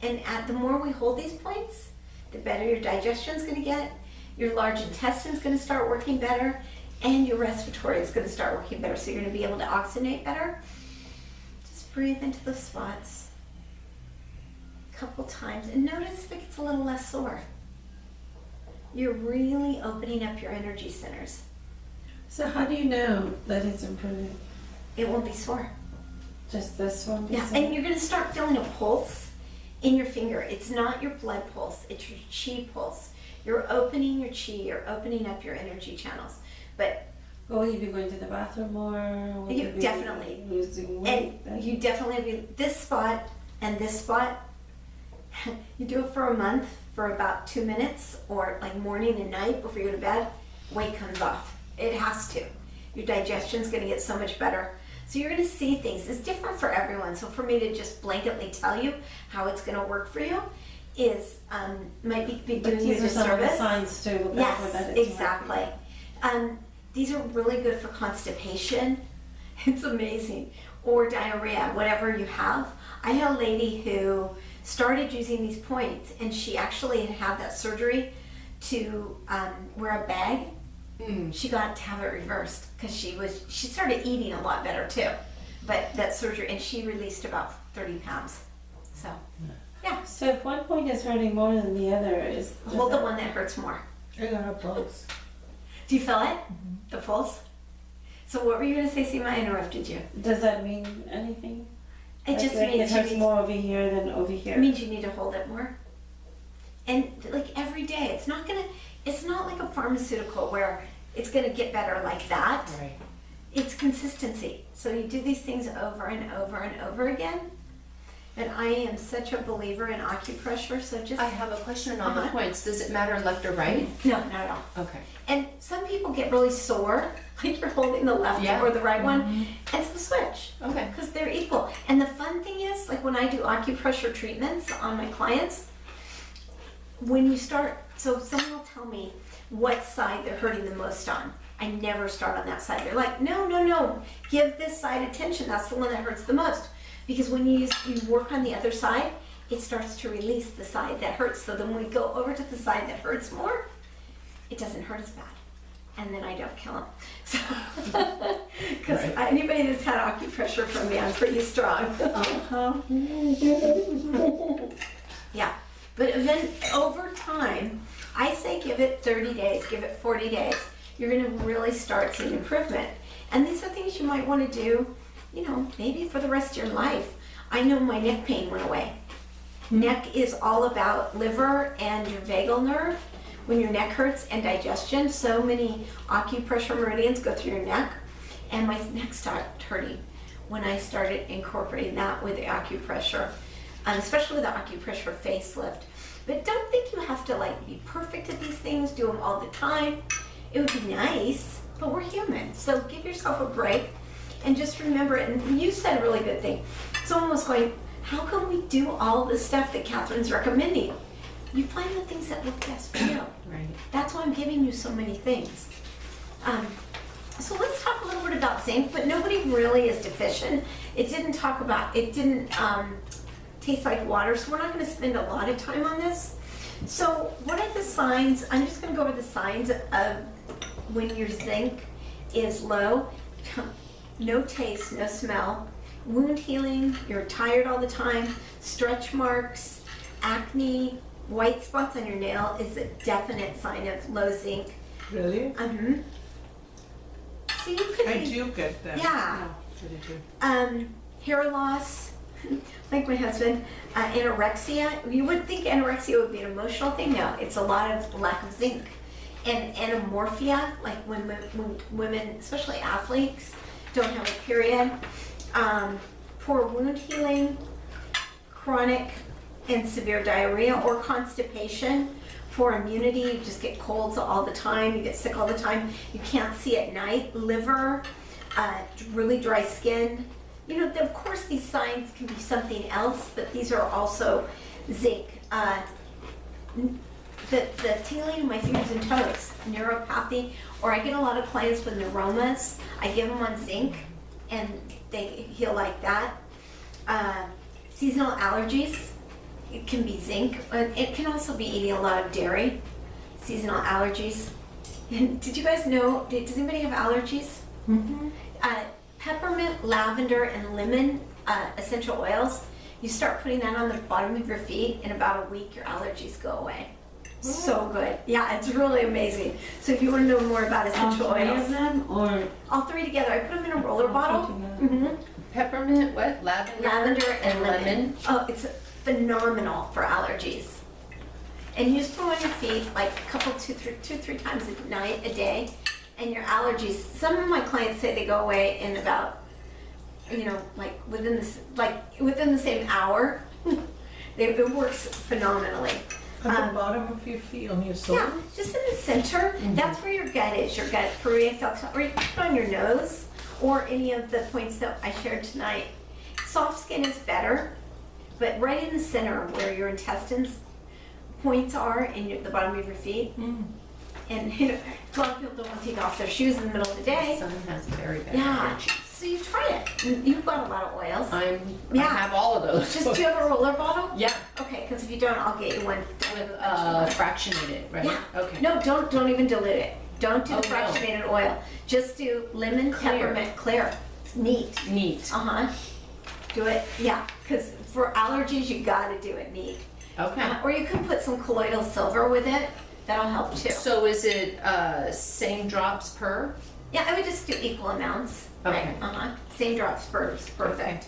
And the more we hold these points, the better your digestion's going to get, your large intestine's going to start working better, and your respiratory is going to start working better. So you're going to be able to oxygenate better. Just breathe into those spots a couple times, and notice if it gets a little less sore. You're really opening up your energy centers. So how do you know that it's improving? It won't be sore. Just this one? Yeah, and you're going to start feeling a pulse in your finger. It's not your blood pulse, it's your chi pulse. You're opening your chi, you're opening up your energy channels. But will you be going to the bathroom more? Will You be definitely. losing weight? and you definitely be this spot and this spot. You do it for a month for about 2 minutes, or like morning and night before you go to bed. Weight comes off. It has to. Your digestion's going to get so much better. So you're going to see things. It's different for everyone. So for me to just blanketly tell you how it's going to work for you is might be But doing you a these are some of the disservice. signs to look out for that Yes, it's exactly. working. These are really good for constipation. It's amazing. Or diarrhea, whatever you have. I had a lady who started using these points, and she actually had that surgery to wear a bag. She got to have it reversed because she started eating a lot better too. But that surgery, and she released about 30 pounds. So, yeah. So if one point is hurting more than the other, is Hold the one that hurts more. I got a pulse. Do you feel it? The pulse? So what were you going to say, Seema? I interrupted you. does that mean anything? It just like means it you hurts need, more over here than over here. it means you need to hold it more. And like every day, it's not like a pharmaceutical where it's gonna get better like that. And I am such a believer in acupressure, so just, I have a question on the Uh-huh. points. Does it matter left or right? no, not at all. Okay. And some people get really sore, like you're holding the left Yeah. or the right one, and so switch. Okay. Because they're equal. And the fun thing is, like when I do acupressure treatments on my clients, when you start, so someone will tell me what side they're hurting the most on. I never start on that side. They're like, no, no, no, give this side attention. That's the one that hurts the most. Because when you work on the other side, it starts to release the side that hurts. So then when we go over to the side that hurts more, it doesn't hurt as bad. And then I don't kill them. So, because Right. anybody that's had acupressure from me, I'm pretty strong. Yeah, but then over time, I say give it 30 days, give it 40 days. You're gonna really start seeing improvement. And these are things you might wanna do, maybe for the rest of your life. I know my neck pain went away. Neck is all about liver and your vagal nerve. When your neck hurts and digestion, so many acupressure meridians go through your neck, and my neck started hurting when I started incorporating that with the acupressure, especially with the acupressure facelift. But don't think you have to be perfect at these things, do them all the time. It would be nice, but we're human, so give yourself a break and just remember it. And you said a really good thing. Someone was going, how can we do all the stuff that Catherine's recommending? You find the things that work best for you. Right. That's why I'm giving you so many things. So let's talk a little bit about zinc, but nobody really is deficient. It didn't taste like water, so we're not going to spend a lot of time on this. So what are the signs? I'm just going to go over the signs of when your zinc is low. No taste, no smell. Wound healing, you're tired all the time. Stretch marks, acne, white spots on your nail is a definite sign of low zinc. Really? So you could I be, do get that. yeah. I do too. Hair loss, like my husband, anorexia. You would think anorexia would be an emotional thing. No, it's a lot of lack of zinc. And anomorphia, like when women, especially athletes, don't have a period. Poor wound healing, chronic and severe diarrhea or constipation. Poor immunity, you just get colds all the time, you get sick all the time, you can't see at night. Liver, really dry skin. Of course these signs can be something else, but these are also zinc. The tingling in my fingers and toes, neuropathy, or I get a lot of clients with neuromas. I give them on zinc and they heal like that. Seasonal allergies, it can be zinc. It can also be eating a lot of dairy. Seasonal allergies. Did you guys know, does anybody have allergies? Mm-hmm. Peppermint, lavender, and lemon essential oils. You start putting that on the bottom of your feet, in about a week your allergies go away. So good. Yeah, it's really amazing. So if you want to know more about essential All three of oils, them, or all three together. I put them in a roller all bottle. three together? Mhm. Peppermint, what? Lavender? Lavender and lemon. lemon. Oh, it's phenomenal for allergies. And you just put them on your feet like two, three times a night, a day, and your allergies. Some of my clients say they go away in about, within the same hour. It works phenomenally. At the bottom of your feet, on your soles? Yeah, just in the center. That's where your gut is. Your gut, parietal, or you can put it on your nose, or any of the points that I shared tonight. Soft skin is better, but right in the center where your intestines points are in the bottom of your feet. Mm. And a lot of people don't want to take off their shoes in the middle of the My day. son has very bad Yeah, allergies. so you try it. You've got a lot of oils. I Yeah. have all of those. Just do you have a roller bottle? Yeah, Okay, because if you don't, I'll get you one. with fractionated, right? Yeah. Okay. No, don't even dilute it. Don't do the Oh, no. fractionated oil. Just do lemon, Clear. peppermint, clear. It's neat. Neat. Uh-huh. Do it, yeah, because for allergies, you gotta do it neat. Okay. Or you can put some colloidal silver with it. That'll help too. So is it same drops per? Yeah, I would just do equal amounts. Okay. Right, uh-huh. Same drops per is perfect.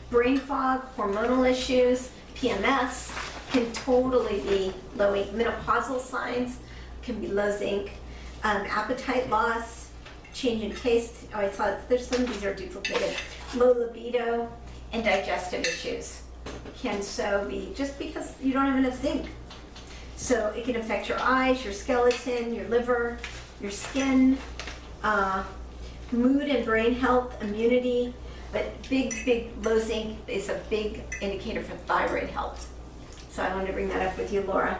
Brain fog, hormonal issues, PMS can totally be low zinc. Menopausal signs can be low zinc. Appetite loss, change in taste. Oh, I saw there's some of these are duplicated. Low libido and digestive issues can so be just because you don't have enough zinc. So it can affect your eyes, your skeleton, your liver, your skin, mood and brain health, immunity, but big low zinc is a big indicator for thyroid health. So I wanted to bring that up with you, Laura.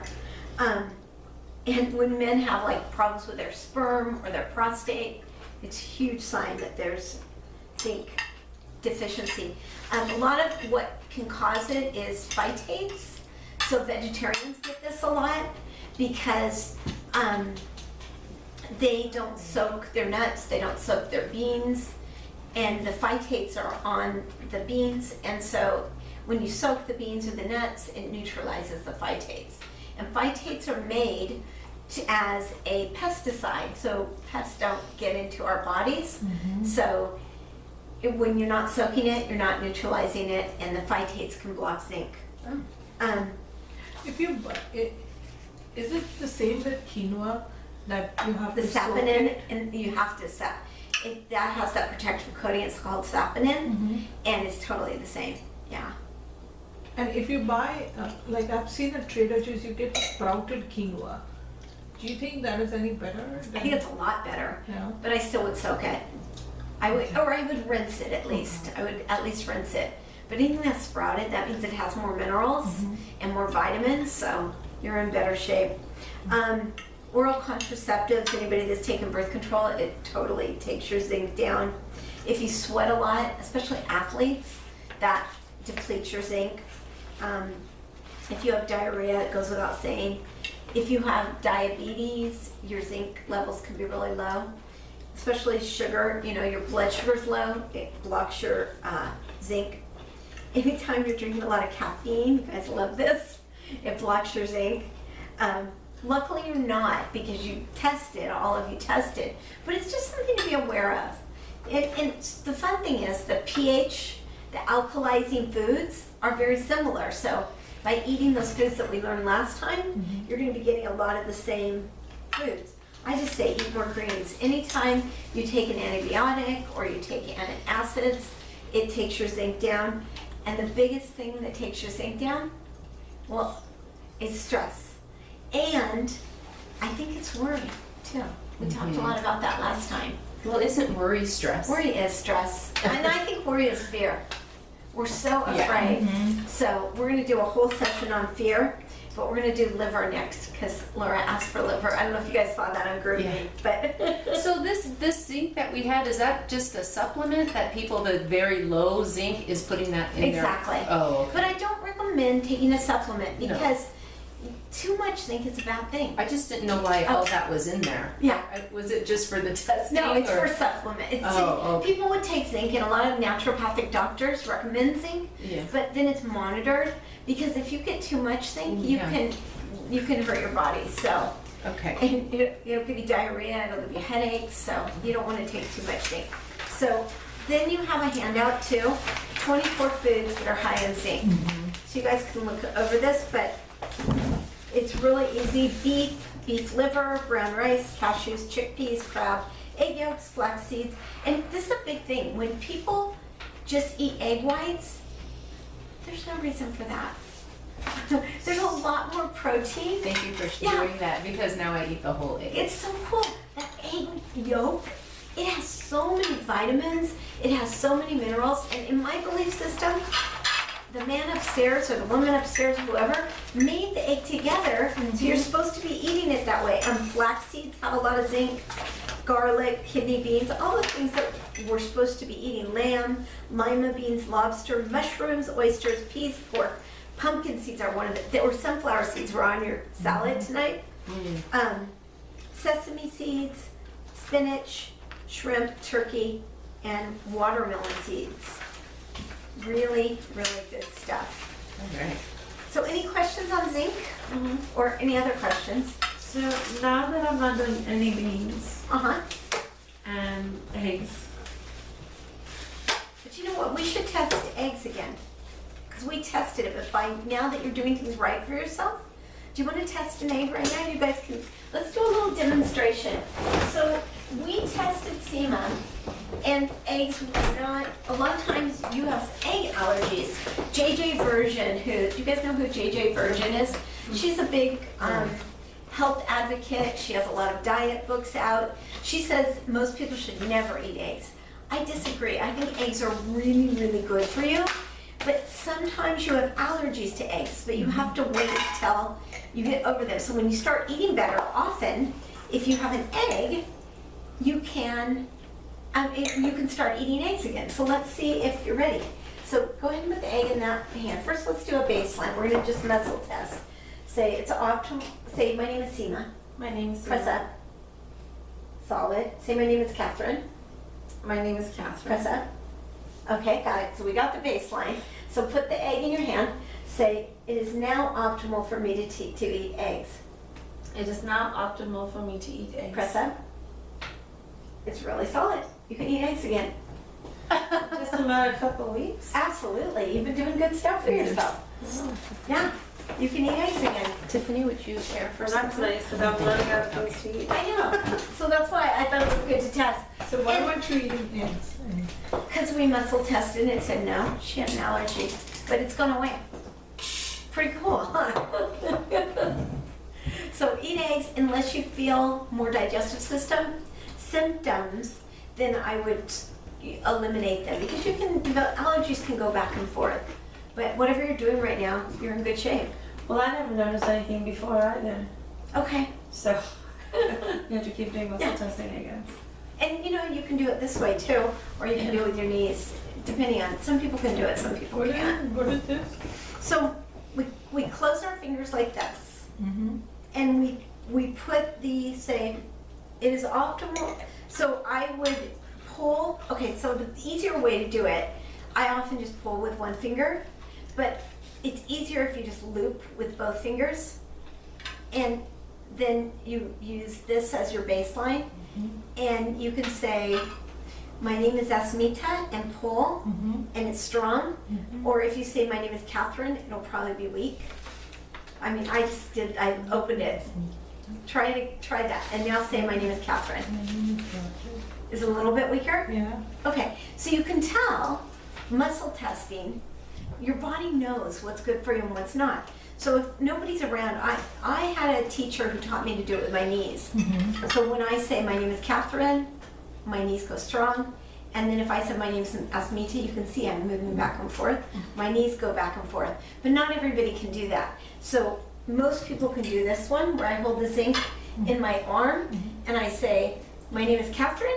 And when men have like problems with their sperm or their prostate, it's a huge sign that there's zinc deficiency. A lot of what can cause it is phytates. So vegetarians get this a lot because they don't soak their nuts, they don't soak their beans, and the phytates are on the beans, and so when you soak the beans or the nuts, it neutralizes the phytates. And phytates are made as a pesticide, so pests don't get into our bodies. So when you're not soaking it, you're not neutralizing it, and the phytates can block zinc. If you, is it the same with quinoa that you have The to soak saponin, it? and you have to that has that protective coating. It's called saponin, and it's totally the same. Yeah. And if you buy, like I've seen at Trader Joe's, you get sprouted quinoa. Do you think that is any better? I think it's a lot better, Yeah. but I still would soak it. I would rinse it at least. I would at least rinse it. But anything that's sprouted, that means it has more minerals and more vitamins, so you're in better shape. Oral contraceptives, anybody that's taken birth control, it totally takes your zinc down. If you sweat a lot, especially athletes, that depletes your zinc. If you have diarrhea, it goes without saying. If you have diabetes, your zinc levels can be really low, especially sugar. You know, your blood sugar's low, it blocks your zinc. Anytime you're drinking a lot of caffeine, you guys love this, it blocks your zinc. Luckily you're not, because you tested, all of you tested, but it's just something to be aware of. And the fun thing is the pH, the alkalizing foods are very similar. So by eating those foods that we learned last time, you're going to be getting a lot of the same foods. I just say eat more greens. Anytime you take an antibiotic or you take antacids, it takes your zinc down. And the biggest thing that takes your zinc down, well, is stress. And I think it's worry too. We talked a lot about that last time. Well, isn't worry stress? Worry is stress. And I think worry is fear. We're so afraid. So we're going to do a whole session on fear, but we're going to do liver next because Laura asked for liver. I don't know if you guys saw that on GroupMe, but So this zinc that we had, is that just a supplement that people with very low zinc is putting that in exactly. there? Oh, okay. But I don't recommend taking a supplement because too much zinc is a bad thing. I just didn't know why all that was in there. Yeah. Was it just for the testing? No, it's or? for supplement. It's Okay. People would take zinc, and a lot of naturopathic doctors recommend zinc, Yeah. but then it's monitored because if you get too much zinc, you can hurt your body. So, Okay. and it'll give you diarrhea, it'll give you headaches. So you don't want to take too much zinc. So then you have a handout too, 24 foods that are high in zinc. So you guys can look over this, but it's really easy. Beef liver, brown rice, cashews, chickpeas, crab, egg yolks, flax seeds. And this is a big thing. When people just eat egg whites, there's no reason for that. There's a lot more protein. Thank you for Yeah. doing that because now I eat the whole egg. It's so cool. That egg yolk, it has so many vitamins, it has so many minerals, and in my belief system, the man upstairs or the woman upstairs, whoever, made the egg together, so you're supposed to be eating it that way. Flax seeds have a lot of zinc, garlic, kidney beans, all the things that we're supposed to be eating. Lamb, lima beans, lobster, mushrooms, oysters, peas, pork. Pumpkin seeds are one of the, or sunflower seeds were on your salad tonight. Sesame seeds, spinach, shrimp, turkey, and watermelon seeds. Really, really good stuff. All right. So any questions on zinc? Or any other questions? So now that I'm not doing any beans Uh-huh. and eggs, But you know what? We should test eggs again. Because we tested it, but by now that you're doing things right for yourself, do you want to test an egg right now? You guys can, let's do a little demonstration. So we tested SEMA, and eggs were not, a lot of times you have egg allergies. JJ Virgin, do you guys know who JJ Virgin is? She's a big health advocate. She has a lot of diet books out. She says most people should never eat eggs. I disagree. I think eggs are really, really good for you. But sometimes you have allergies to eggs, but you have to wait till you get over them. So when you start eating better, often, if you have an egg, you can start eating eggs again. So let's see if you're ready. So go ahead and put the egg in that hand. First, let's do a baseline. We're gonna just muscle test. Say it's optimal. Say my name is Seema. My name is Press up. Solid. Say my name is Catherine. My name is Catherine. Press up. Okay, got it. So we got the baseline. So put the egg in your hand. Say, it is now optimal for me to eat eggs. It is not optimal for me to eat eggs. Press up. It's really solid. You can eat eggs again. Just about a couple weeks. Absolutely. You've been doing good stuff for yourself. Yeah, you can eat eggs again. Tiffany, would you care for That's something? nice because I'm running out of things to eat. I know. So that's why I thought it was good to test. So why weren't you eating eggs? Because we muscle tested and it said no, she had an allergy. But it's gone away. Pretty cool, huh? So eat eggs unless you feel more digestive system symptoms, then I would eliminate them because you can develop, allergies can go back and forth. But whatever you're doing right now, you're in good shape. Well, I never noticed anything before either. Okay. So you have to keep doing muscle testing, I guess. And you can do it this way too, or you can do it with your knees, depending on, some people can do it, some people can't. What is this? So we close our fingers like this, Mm-hmm. and we put the, say, it is optimal. So I would pull, okay, so the easier way to do it, I often just pull with one finger, but it's easier if you just loop with both fingers. And then you use this as your baseline, and you can say, my name is Asmita, and pull, and it's strong. Or if you say, my name is Catherine, it'll probably be weak. I mean, I opened it. Try that, and now say, my name is Catherine. Is it a little bit weaker? Yeah. Okay, so you can tell, muscle testing, your body knows what's good for you and what's not. So if nobody's around, I had a teacher who taught me to do it with my knees. So when I say my name is Catherine, my knees go strong. And then if I said my name is Asmita, you can see I'm moving back and forth. My knees go back and forth. But not everybody can do that. So most people can do this one where I hold the zinc in my arm and I say, my name is Catherine.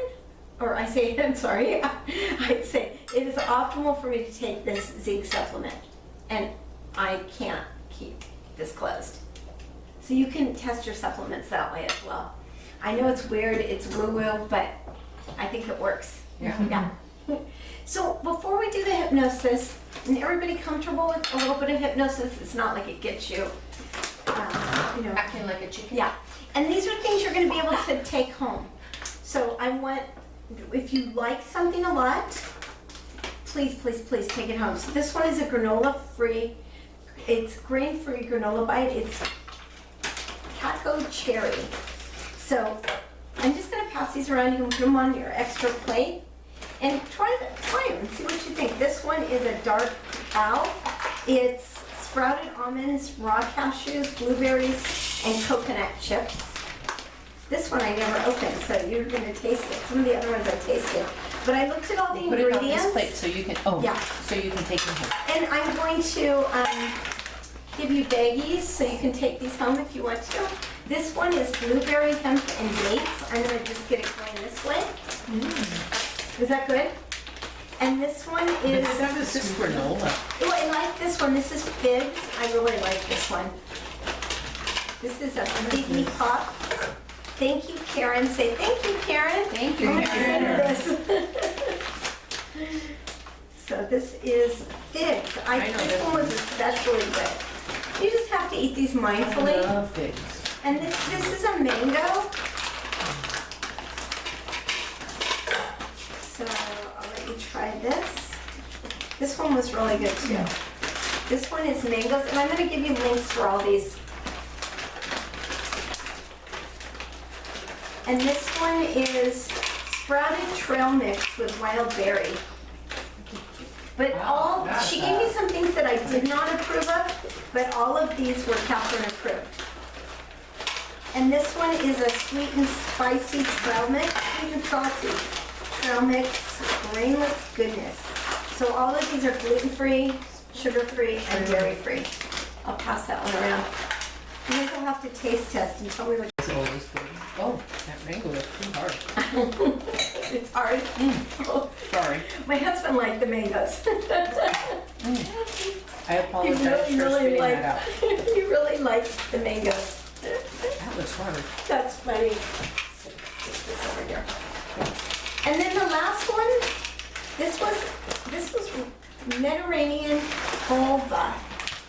Or I say, I'm sorry, I say, it is optimal for me to take this zinc supplement. And I can't keep this closed. So you can test your supplements that way as well. I know it's weird, it's woo-woo, but I think it works. Yeah. So before we do the hypnosis, is everybody comfortable with a little bit of hypnosis? It's not like it gets you, Acting like a chicken? yeah. And these are things you're gonna be able to take home. So I want, if you like something a lot, please, please, please take it home. So this one is a granola-free, it's grain-free granola bite. It's cacao cherry. So I'm just gonna pass these around. You can put them on your extra plate and try them and see what you think. This one is a dark cacao. It's sprouted almonds, raw cashews, blueberries, and coconut chips. This one I never opened, so you're gonna taste it. Some of the other ones I tasted. But I looked at all the Put it on ingredients. this plate so you can, Yeah. so you can take them home. And I'm going to give you baggies so you can take these home if you want to. This one is blueberry, hemp, and dates. I'm gonna just get it going this way. Is that good? And this one is, This is granola. oh, I like this one. This is figs. I really like this one. This is a figgy pop. Thank you, Karen. Say thank you, Karen. Thank you, I'm Karen. excited for this. So this is figs. I know This this one was especially good. You just have to eat these mindfully. I love figs. And this is a mango. So I'll let you try this. This one was really good too. This one is mangoes, and I'm going to give you links for all these. And this one is sprouted trail mix with wild berry. But she gave me some things that I did not approve of, but all of these were Catherine approved. And this one is a sweet and spicy trail mix, sweet and salty trail mix, grainless goodness. So all of these are gluten-free, sugar-free, and dairy-free. I'll pass that one around. You guys will have to taste test and tell me what. It's always good. Oh, that mango is too hard. It's hard. Oh, Sorry. my husband liked the mangoes. I He apologize for really spitting liked. that out. He really liked the mangoes. That was hard. That's funny. Stick this over here. And then the last one, this was Mediterranean vulva.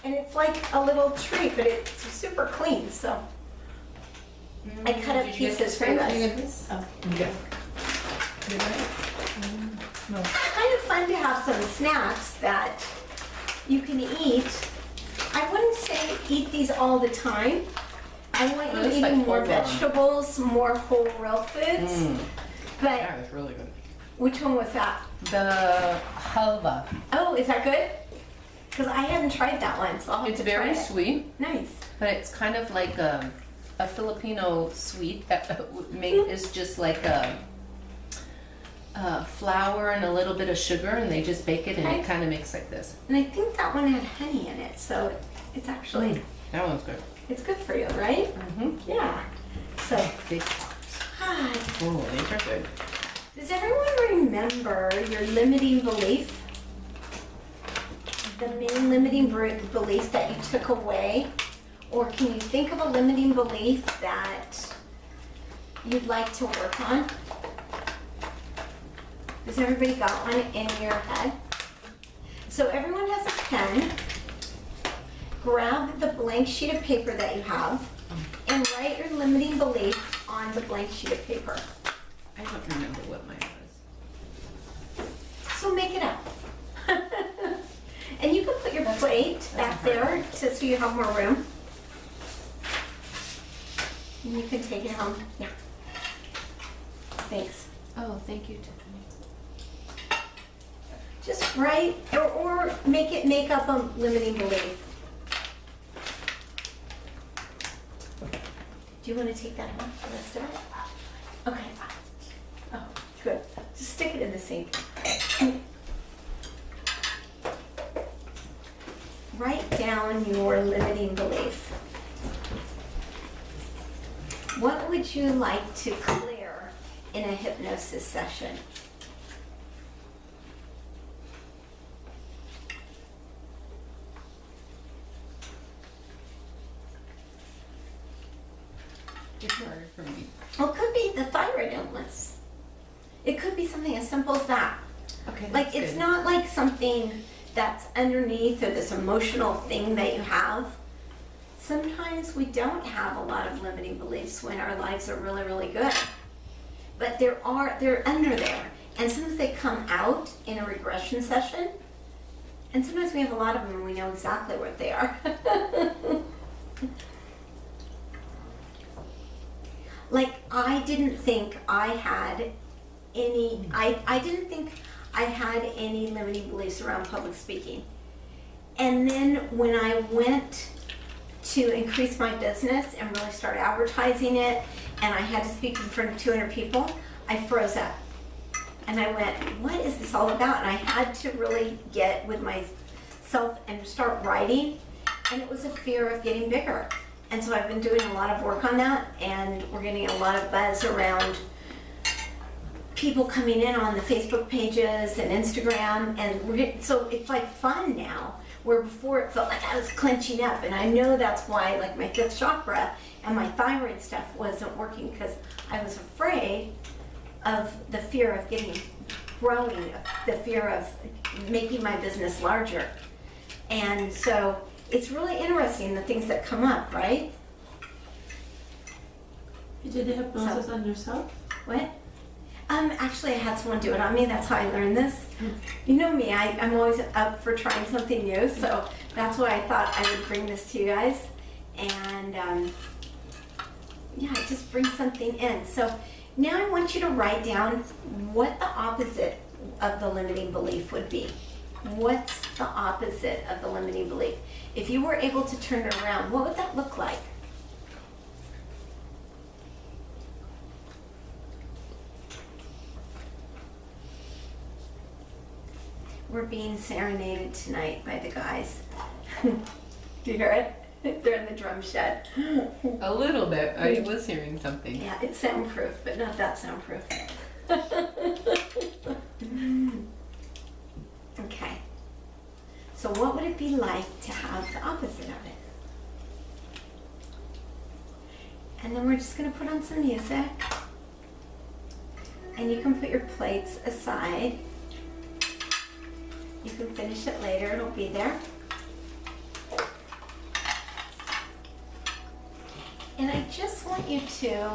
And it's like a little treat, but it's super clean, so. I cut up Did you get pieces this for you one? guys. Did you get this? Yeah. Did I? No. Kind of fun to have some snacks that you can eat. I wouldn't say eat these all the time. I want you Well, it's eating like more full-blown. vegetables, more whole real foods. But That was really good. which one was that? The halva. Oh, is that good? Because I haven't tried that one, so I'll have It's to very try it. sweet, Nice. but it's kind of like a Filipino sweet that is just like a flour and a little bit of sugar, and they just bake it, and Okay. it kind of makes like this. And I think that one had honey in it, so it's actually, That one's good. it's good for you, right? Mm-hmm. Yeah. So, Big pots. hi. Oh, these are good. Does everyone remember your limiting belief? The main limiting belief that you took away? Or can you think of a limiting belief that you'd like to work on? Has everybody got one in your head? So everyone has a pen. Grab the blank sheet of paper that you have and write your limiting belief on the blank sheet of paper. I don't remember what mine was. So make it up. And you can put your plate back there so you have more room. And you can take it home. Yeah. Thanks. Oh, thank you, Tiffany. Just write or make up a limiting belief. Do you want to take that home, the rest of it? Okay. Oh, good. Just stick it in the sink. Write down your limiting belief. What would you like to clear in a hypnosis session? It's harder for me. Well, it could be the thyroid illness. It could be something as simple as that. Okay, Like, that's it's good. not like something that's underneath or this emotional thing that you have. Sometimes we don't have a lot of limiting beliefs when our lives are really, really good. But they're under there. And sometimes they come out in a regression session. And sometimes we have a lot of them and we know exactly what they are. Like, I didn't think I had any, I didn't think I had any limiting beliefs around public speaking. And then when I went to increase my business and really start advertising it, and I had to speak in front of 200 people, I froze up. And I went, what is this all about? And I had to really get with myself and start writing. And it was a fear of getting bigger. And so I've been doing a lot of work on that, and we're getting a lot of buzz around people coming in on the Facebook pages and Instagram, and so it's like fun now, where before it felt like I was clenching up, and I know that's why like my fifth chakra and my thyroid stuff wasn't working, because I was afraid of the fear of growing, the fear of making my business larger. And so it's really interesting the things that come up, right? You did the hypnosis on yourself? What? Actually, I had someone do it on me. That's how I learned this. You know me, I'm always up for trying something new, so that's why I thought I would bring this to you guys. And Yeah, just bring something in. So now I want you to write down what the opposite of the limiting belief would be. What's the opposite of the limiting belief? If you were able to turn it around, what would that look like? We're being serenaded tonight by the guys. Do you hear it? They're in the drum shed. A little bit. I was hearing something. Yeah, it's soundproof, but not that soundproof. Okay. So what would it be like to have the opposite of it? And then we're just going to put on some music. And you can put your plates aside. You can finish it later, it'll be there. And I just want you to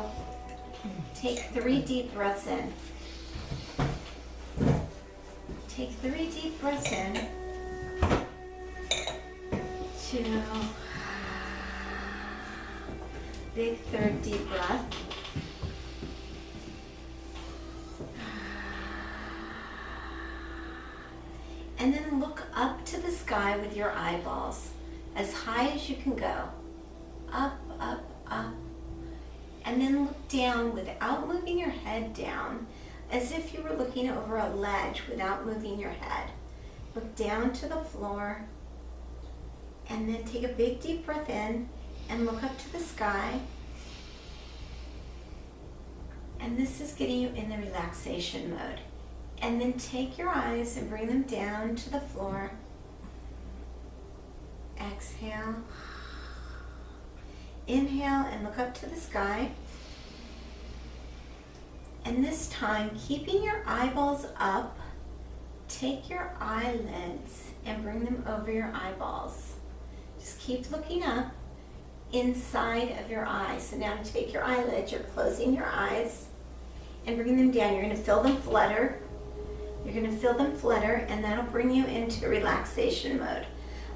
take 3 deep breaths in. Take 3 deep breaths in to big 3rd deep breath. And then look up to the sky with your eyeballs, as high as you can go. Up, up, up. And then look down without moving your head down, as if you were looking over a ledge without moving your head. Look down to the floor, and then take a big deep breath in and look up to the sky. And this is getting you in the relaxation mode. And then take your eyes and bring them down to the floor. Exhale. Inhale and look up to the sky. And this time, keeping your eyeballs up, take your eyelids and bring them over your eyeballs. Just keep looking up inside of your eyes. So now take your eyelids, you're closing your eyes, and bring them down. You're going to feel them flutter. You're going to feel them flutter, and that'll bring you into relaxation mode.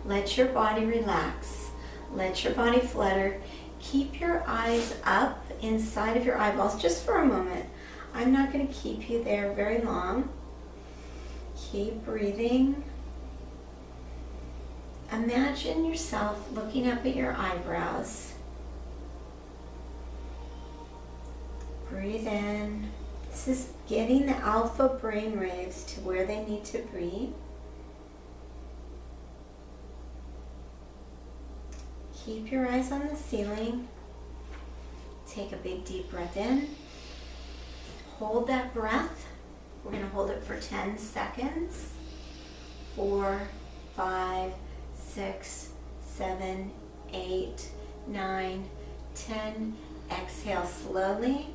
Let your body relax. Let your body flutter. Keep your eyes up inside of your eyeballs just for a moment. I'm not going to keep you there very long. Keep breathing. Imagine yourself looking up at your eyebrows. Breathe in. This is getting the alpha brain waves to where they need to be. Keep your eyes on the ceiling. Take a big deep breath in. Hold that breath. We're going to hold it for 10 seconds. 4, 5, 6, 7, 8, 9, 10. Exhale slowly.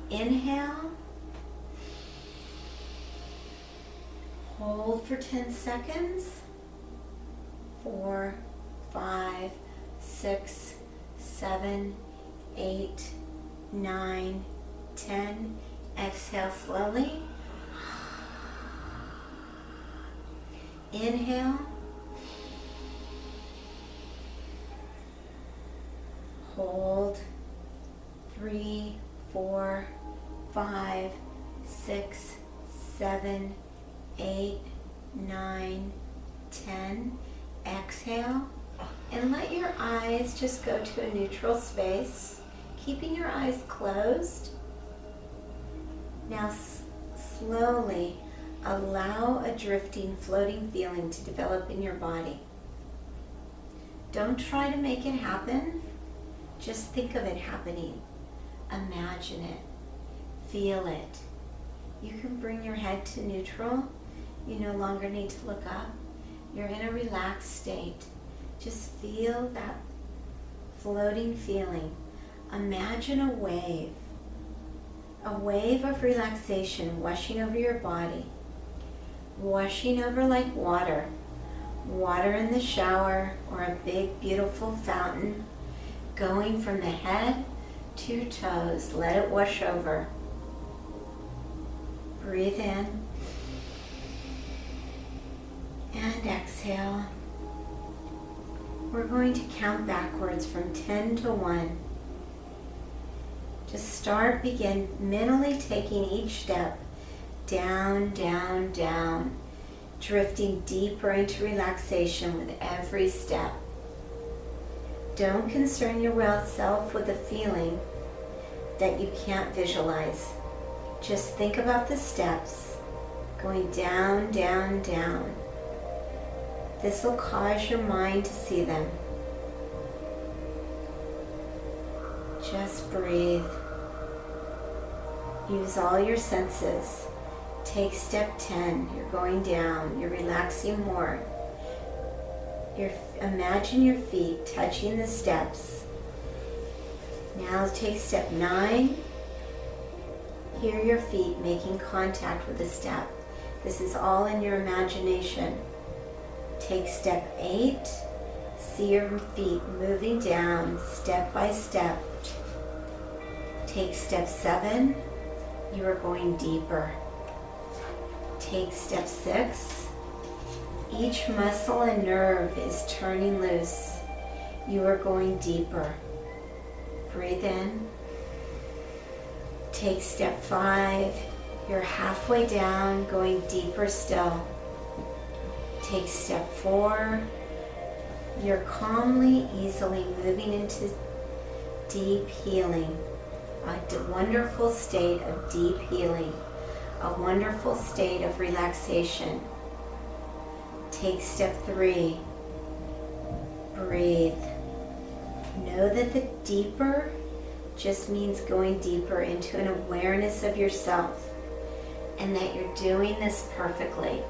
Inhale. Hold for 10 seconds. 4, 5, 6, 7, 8, 9, 10. Exhale slowly. Inhale. Hold. 3, 4, 5, 6, 7, 8, 9, 10. Exhale. And let your eyes just go to a neutral space, keeping your eyes closed. Now slowly allow a drifting, floating feeling to develop in your body. Don't try to make it happen. Just think of it happening. Imagine it. Feel it. You can bring your head to neutral. You no longer need to look up. You're in a relaxed state. Just feel that floating feeling. Imagine a wave of relaxation washing over your body, washing over like water in the shower or a big beautiful fountain, going from the head to your toes. Let it wash over. Breathe in and exhale. We're going to count backwards from 10 to 1. Just begin mentally taking each step down, down, down, drifting deeper into relaxation with every step. Don't concern yourself with the feeling that you can't visualize. Just think about the steps going down, down, down. This will cause your mind to see them. Just breathe. Use all your senses. Take step 10. You're going down. You're relaxing more. Imagine your feet touching the steps. Now take step 9. Hear your feet making contact with the step. This is all in your imagination. Take step 8. See your feet moving down step by step. Take step 7. You are going deeper. Take step 6. Each muscle and nerve is turning loose. You are going deeper. Breathe in. Take step 5. You're halfway down, going deeper still. Take step 4. You're calmly, easily moving into deep healing. A wonderful state of deep healing. A wonderful state of relaxation. Take step 3. Breathe. Know that the deeper just means going deeper into an awareness of yourself, and that you're doing this perfectly.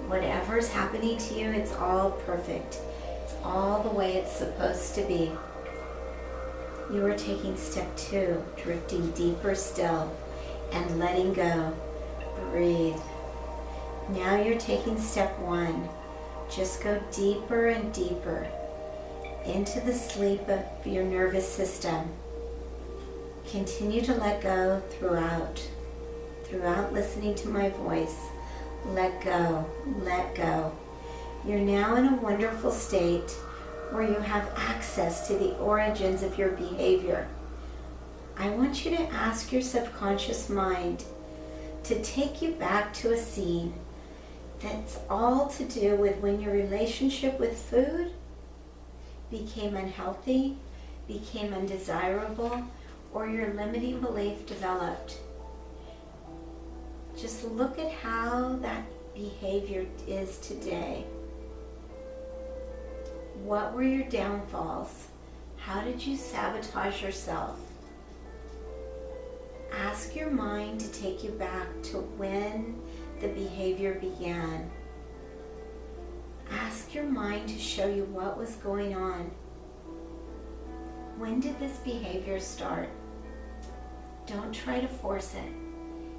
Whatever's happening to you, it's all perfect. It's all the way it's supposed to be. You are taking step 2, drifting deeper still and letting go. Breathe. Now you're taking step 1. Just go deeper and deeper into the sleep of your nervous system. Continue to let go throughout listening to my voice. Let go, let go. You're now in a wonderful state where you have access to the origins of your behavior. I want you to ask your subconscious mind to take you back to a scene that's all to do with when your relationship with food became unhealthy, became undesirable, or your limiting belief developed. Just look at how that behavior is today. What were your downfalls? How did you sabotage yourself? Ask your mind to take you back to when the behavior began. Ask your mind to show you what was going on. When did this behavior start? Don't try to force it.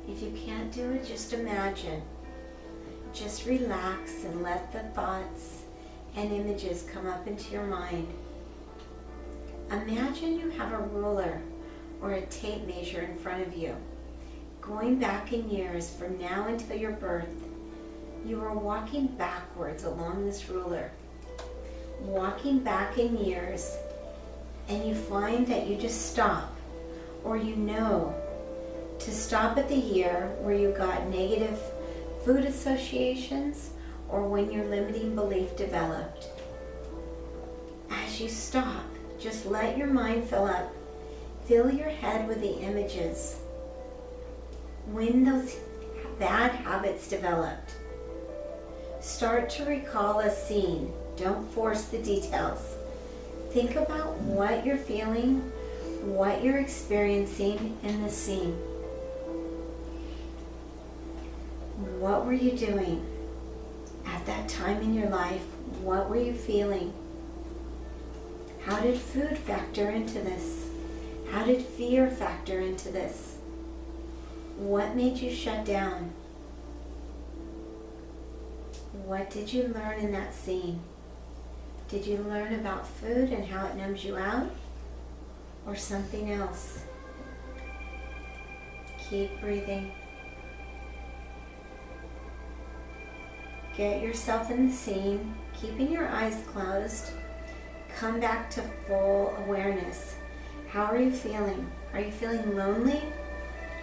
If you can't do it, just imagine. Just relax and let the thoughts and images come up into your mind. Imagine you have a ruler or a tape measure in front of you. Going back in years from now until your birth, you are walking backwards along this ruler. Walking back in years, and you find that you just stop, or you know to stop at the year where you got negative food associations or when your limiting belief developed. As you stop, just let your mind fill up. Fill your head with the images. When those bad habits developed, start to recall a scene. Don't force the details. Think about what you're feeling, what you're experiencing in the scene. What were you doing at that time in your life? What were you feeling? How did food factor into this? How did fear factor into this? What made you shut down? What did you learn in that scene? Did you learn about food and how it numbs you out? Or something else? Keep breathing. Get yourself in the scene, keeping your eyes closed. Come back to full awareness. How are you feeling? Are you feeling lonely?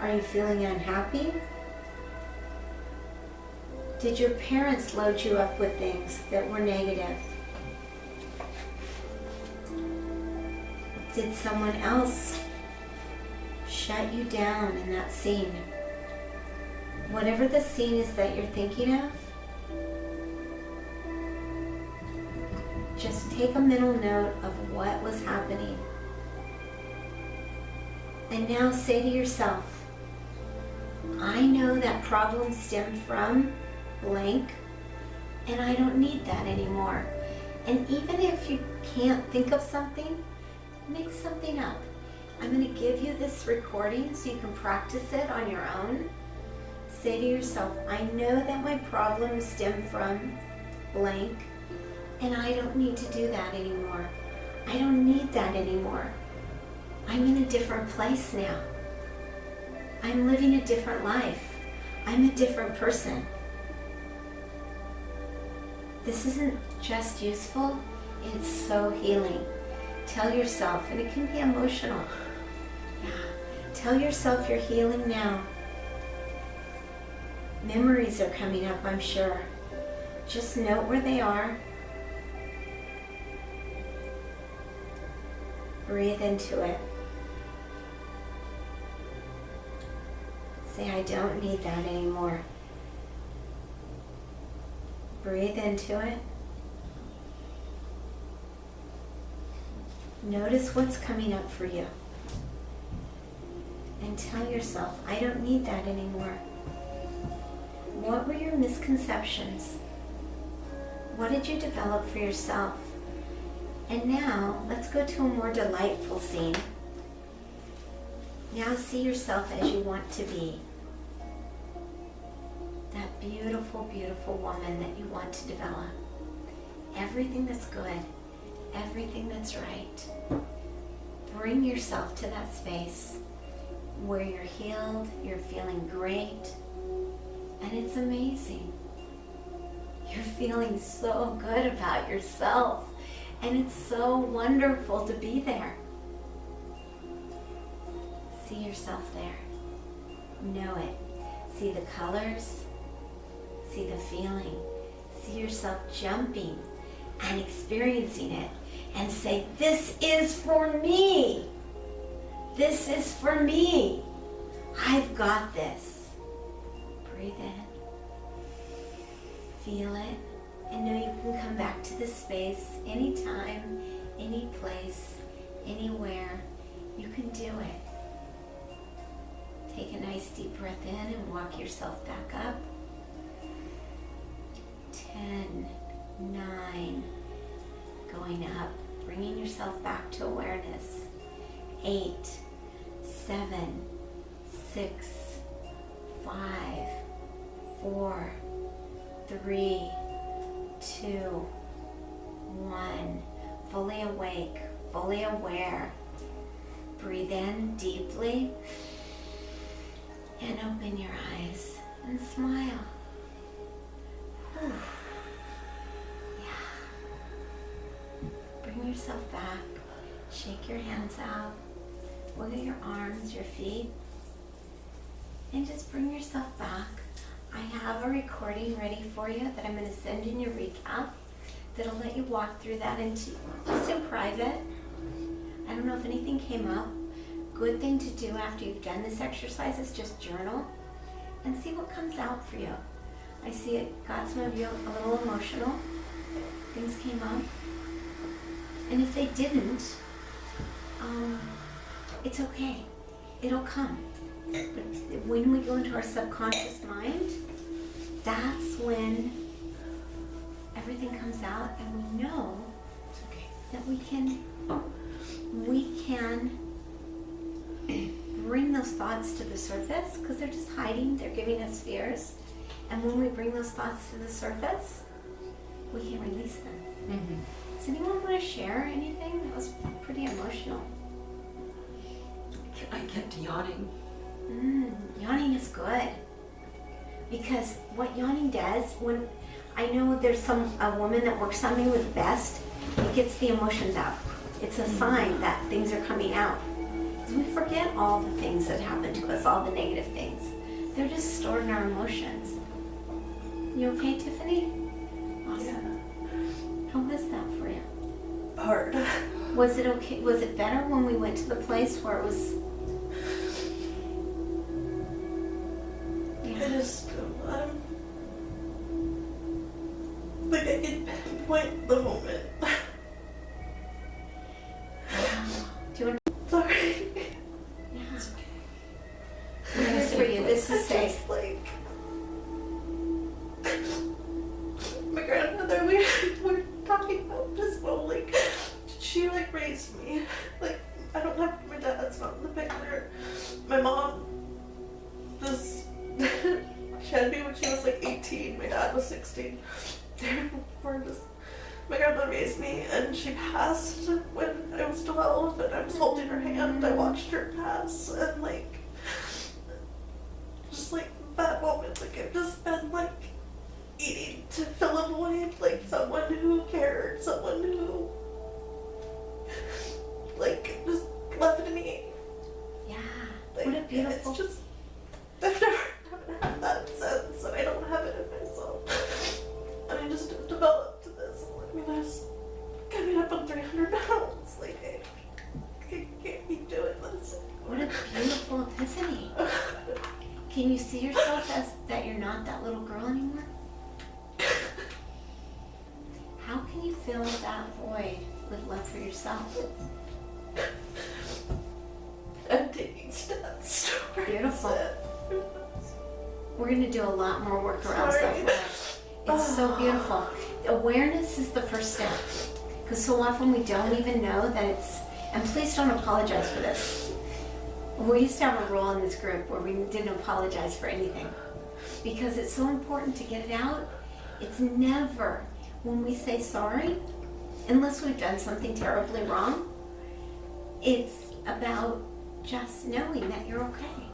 Are you feeling unhappy? Did your parents load you up with things that were negative? Did someone else shut you down in that scene? Whatever the scene is that you're thinking of, just take a mental note of what was happening. And now say to yourself, I know that problem stemmed from blank, and I don't need that anymore. And even if you can't think of something, make something up. I'm going to give you this recording so you can practice it on your own. Say to yourself, I know that my problem stemmed from blank, and I don't need to do that anymore. I don't need that anymore. I'm in a different place now. I'm living a different life. I'm a different person. This isn't just useful, it's so healing. Tell yourself, and it can be emotional. Yeah. Tell yourself you're healing now. Memories are coming up, I'm sure. Just note where they are. Breathe into it. Say, I don't need that anymore. Breathe into it. Notice what's coming up for you. And tell yourself, I don't need that anymore. What were your misconceptions? What did you develop for yourself? And now, let's go to a more delightful scene. Now see yourself as you want to be. That beautiful, beautiful woman that you want to develop. Everything that's good, everything that's right. Bring yourself to that space where you're healed, you're feeling great, and it's amazing. You're feeling so good about yourself, and it's so wonderful to be there. See yourself there. Know it. See the colors. See the feeling. See yourself jumping and experiencing it, and say, this is for me. This is for me. I've got this. Breathe in. Feel it. And know you can come back to this space anytime, any place, anywhere. You can do it. Take a nice deep breath in and walk yourself back up. 10, 9, going up, bringing yourself back to awareness. 8, 7, 6, 5, 4, 3, 2, 1. Fully awake, fully aware. Breathe in deeply and open your eyes and smile. Whew. Yeah. Bring yourself back. Shake your hands out. Wiggle your arms, your feet. And just bring yourself back. I have a recording ready for you that I'm going to send in your recap that'll let you walk through that just in private. I don't know if anything came up. Good thing to do after you've done this exercise is just journal and see what comes out for you. I see it got some of you a little emotional. Things came up. And if they didn't, it's okay. It'll come. But when we go into our subconscious mind, that's when everything comes out, and we know that we can bring those thoughts to the surface, because they're just hiding, they're giving us fears. And when we bring those thoughts to the surface, we can release them. Mm-hmm. Does anyone want to share anything? That was pretty emotional. I kept yawning. Yawning is good, because what yawning does, when I know there's a woman that works on me with Best. It gets the emotions out. It's a sign that things are coming out. So we forget all the things that happen to us, all the negative things. They're just stored in our emotions. You okay, Tiffany? Awesome. How was that for you? Hard. Was it okay? Was it better when we went to the place where it was? I just, like I can pinpoint the moment. Do you want Sorry. This is for you. This is safe. Just like my grandmother, we were talking about this whole like she like raised me. Like I don't have my dad's not in the picture. My mom was she had me when she was like 18. My dad was 16. My grandma raised me and she passed when I was 12 and I was holding her hand. I watched her pass and like just like that moment, like I've just been like eating to fill a void, like someone who cared, someone who like just loved me. Yeah. Like, What a beautiful. it's just I've never had that sense and I don't have it in myself. And I just have developed this. I mean, I was coming up on 300 pounds. Like I can't keep doing this. What a beautiful epiphany. Can you see yourself as that you're not that little girl anymore? How can you fill that void with love for yourself? I'm taking steps. Beautiful. Towards it. We're going to do a lot more work around Sorry. self-love. It's so beautiful. Awareness is the first step. Because so often we don't even know that it's, and please don't apologize for this. We used to have a rule in this group where we didn't apologize for anything. Because it's so important to get it out. It's never, when we say sorry, unless we've done something terribly wrong, it's about just knowing that you're okay.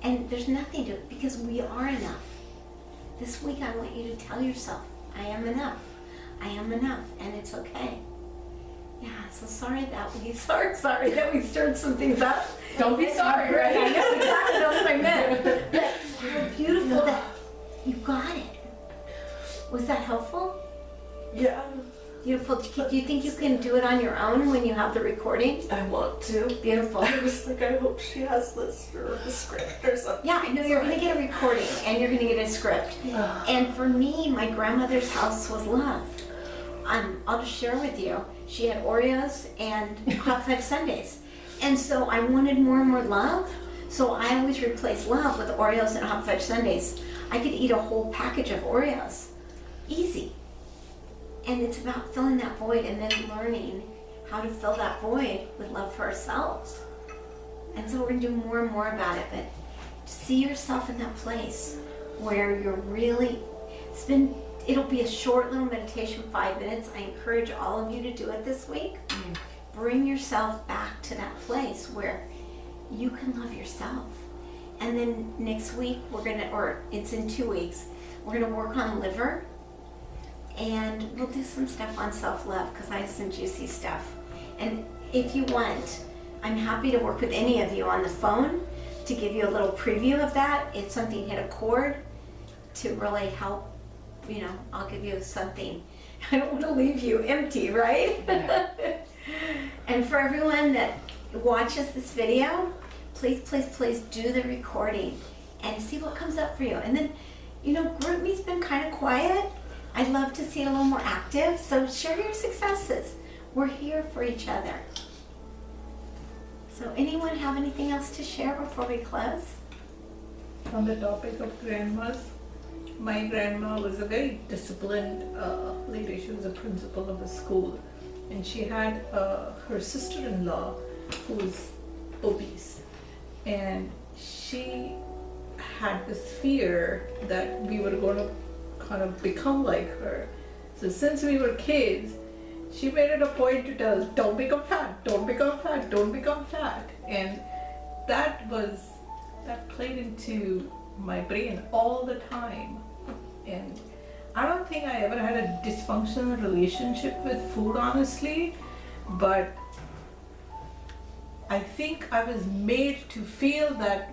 And there's nothing to it because we are enough. This week I want you to tell yourself, I am enough. I am enough and it's okay. Yeah, so sorry that we stirred some things up. Don't be sorry, right? I know exactly that's what I meant. But how beautiful that you got it. Was that helpful? Yeah, Beautiful. Do you think you can do it on your own when you have the recording? I want to. Beautiful. I was like, I hope she has this or a script or something. Yeah, I know you're going to get a recording and you're going to get a script. And for me, my grandmother's house was love. I'll just share with you. She had Oreos and hot fudge sundaes. And so I wanted more and more love. So I always replaced love with Oreos and hot fudge sundaes. I could eat a whole package of Oreos. Easy. And it's about filling that void and then learning how to fill that void with love for ourselves. And so we're going to do more and more about it. But see yourself in that place where you're really, it'll be a short little meditation, 5 minutes. I encourage all of you to do it this week. Bring yourself back to that place where you can love yourself. And then next week, it's in 2 weeks, we're going to work on liver. And we'll do some stuff on self-love because I have some juicy stuff. And if you want, I'm happy to work with any of you on the phone to give you a little preview of that. If something hit a chord to really help, I'll give you something. I don't want to leave you empty, right? Yeah. And for everyone that watches this video, please, please, please do the recording and see what comes up for you. And then, Group Me's been kind of quiet. I'd love to see it a little more active, so share your successes. We're here for each other. So anyone have anything else to share before we close? On the topic of grandmas, my grandma was a very disciplined lady. She was a principal of a school, and she had her sister-in-law who was obese, and she had this fear that we were going to kind of become like her. So since we were kids, she made it a point to tell us, don't become fat, don't become fat, don't become fat. And that played into my brain all the time. And I don't think I ever had a dysfunctional relationship with food, honestly, but I think I was made to feel that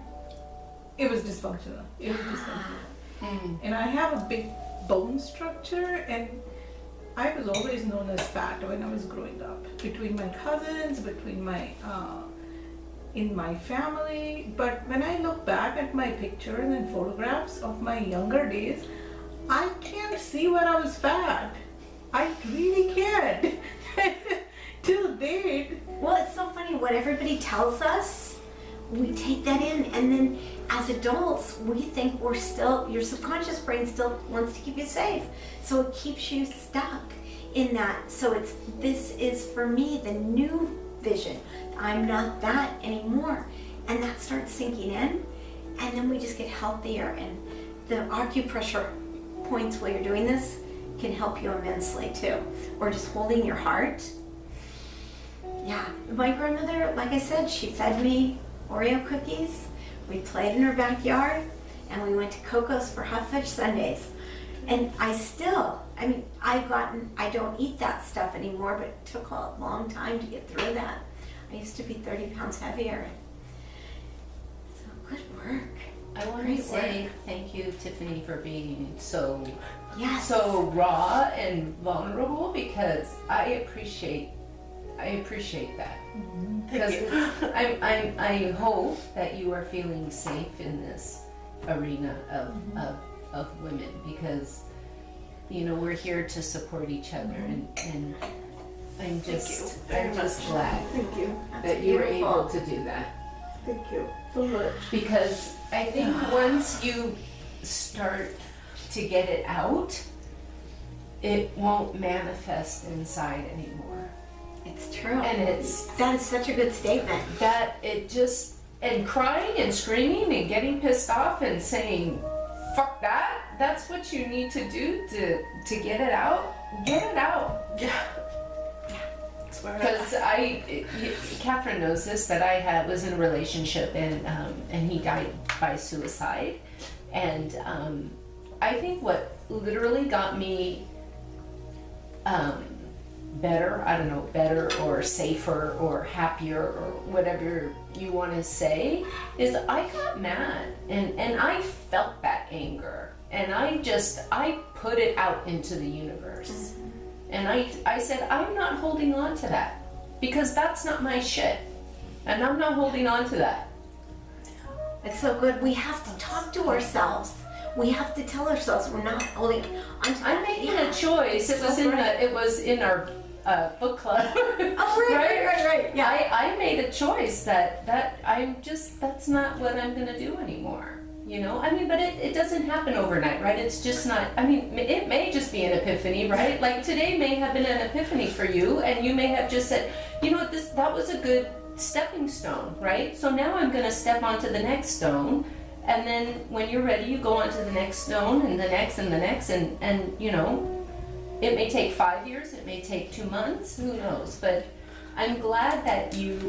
it was dysfunctional. It was dysfunctional. And I have a big bone structure, and I was always known as fat when I was growing up. Between my cousins, between my in my family. But when I look back at my pictures and photographs of my younger days, I can't see where I was fat. I really can't. Till date. Well, it's so funny what everybody tells us. We take that in, and then as adults, we think we're still, your subconscious brain still wants to keep you safe. So it keeps you stuck in that. So this is for me the new vision. I'm not that anymore. And that starts sinking in, and then we just get healthier. And the acupressure points while you're doing this can help you immensely too. Or just holding your heart. Yeah, my grandmother, like I said, she fed me Oreo cookies. We played in her backyard, and we went to Coco's for hot fudge sundaes. And I don't eat that stuff anymore, but it took a long time to get through that. I used to be 30 pounds heavier. So good work. I want Great to say work. thank you, Tiffany, for being so Yes. so raw and vulnerable, because I appreciate that. Because I hope that you are feeling safe in this arena of women, because we're here to support each other, and I'm just glad Thank you. that you were beautiful. able to do that. Thank you so much. Because I think once you start to get it out, it won't manifest inside anymore. It's true. And that is such a good statement. that it just, and crying and screaming and getting pissed off and saying, fuck that, that's what you need to do to get it out. Get it out. Yeah. Because Catherine knows this, that I was in a relationship, and he died by suicide. And I think what literally got me better or safer or happier or whatever you want to say, is I got mad, and I felt that anger, and I put it out into the universe. And I said, I'm not holding on to that, because that's not my shit. And I'm not holding on to that. It's so good. We have to talk to ourselves. We have to tell ourselves we're not holding on to I'm that. making a choice. It was in our book club. Oh, right. Yeah. I made a choice that that's not what I'm gonna do anymore. But it doesn't happen overnight, right? It's just not, it may just be an epiphany, right? Like today may have been an epiphany for you, and you may have just said, that was a good stepping stone, right? So now I'm gonna step onto the next stone, and then when you're ready, you go onto the next stone, and the next, and the next, and it may take 5 years, it may take 2 months, who knows? But I'm glad that you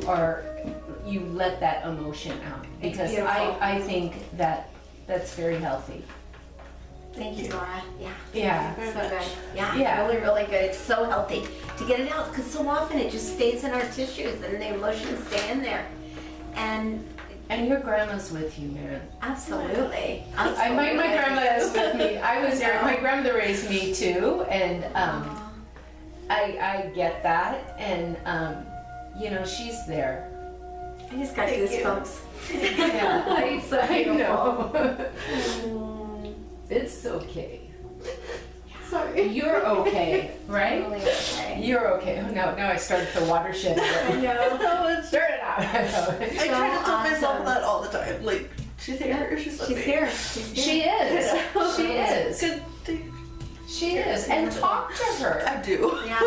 let that emotion out, because I think that's very healthy. Thank you, Laura. Yeah. Yeah. So good. Yeah. Yeah. Really, really good. It's so healthy to get it out, because so often it just stays in our tissues, and the emotions stay in there. And your grandma's with you, man. absolutely. My grandma is with me. My grandmother raised me too, and I get that, and she's there. I just got goosebumps. Yeah, I know. It's okay. Sorry. You're okay, right? Really okay. You're okay. Oh, now I started the watershed. I know. No, it's Stir it out. I try to tell myself awesome. that all the time. Like, she's here. She's with She's me. here. She's here. She is. She is. Good to She is. And talk to her. I do. Yeah.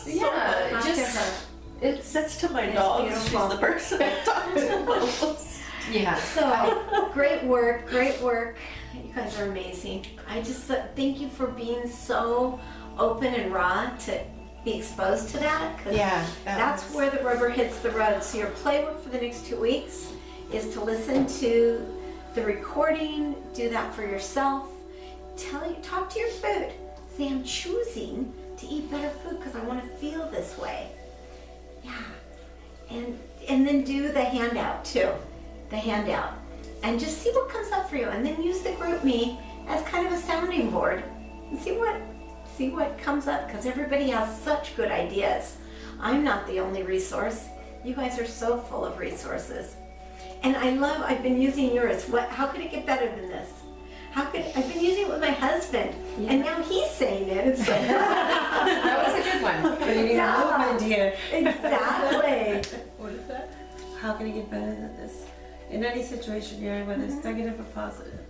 Yeah, Talk just to her. it's Next to my It's dog, beautiful. she's the person I talk to most. yeah. So, great work, great work. You guys are amazing. I just thank you for being so open and raw to be exposed to that. 'Cause that's where the rubber hits the road. So your playbook for the next 2 weeks is to listen to the recording, do that for yourself. Talk to your food. See, I'm choosing to eat better food because I want to feel this way. Yeah. And then do the handout too. The handout. And just see what comes up for you. And then use the group me as kind of a sounding board. And see what comes up, because everybody has such good ideas. I'm not the only resource. You guys are so full of resources. And I've been using yours. How could it get better than this? I've been using it with my husband, and now he's saying it. It's like, That was a good one. Creating a movement here. exactly. What is that? How can it get better than this? In any situation you're in, whether it's negative or positive.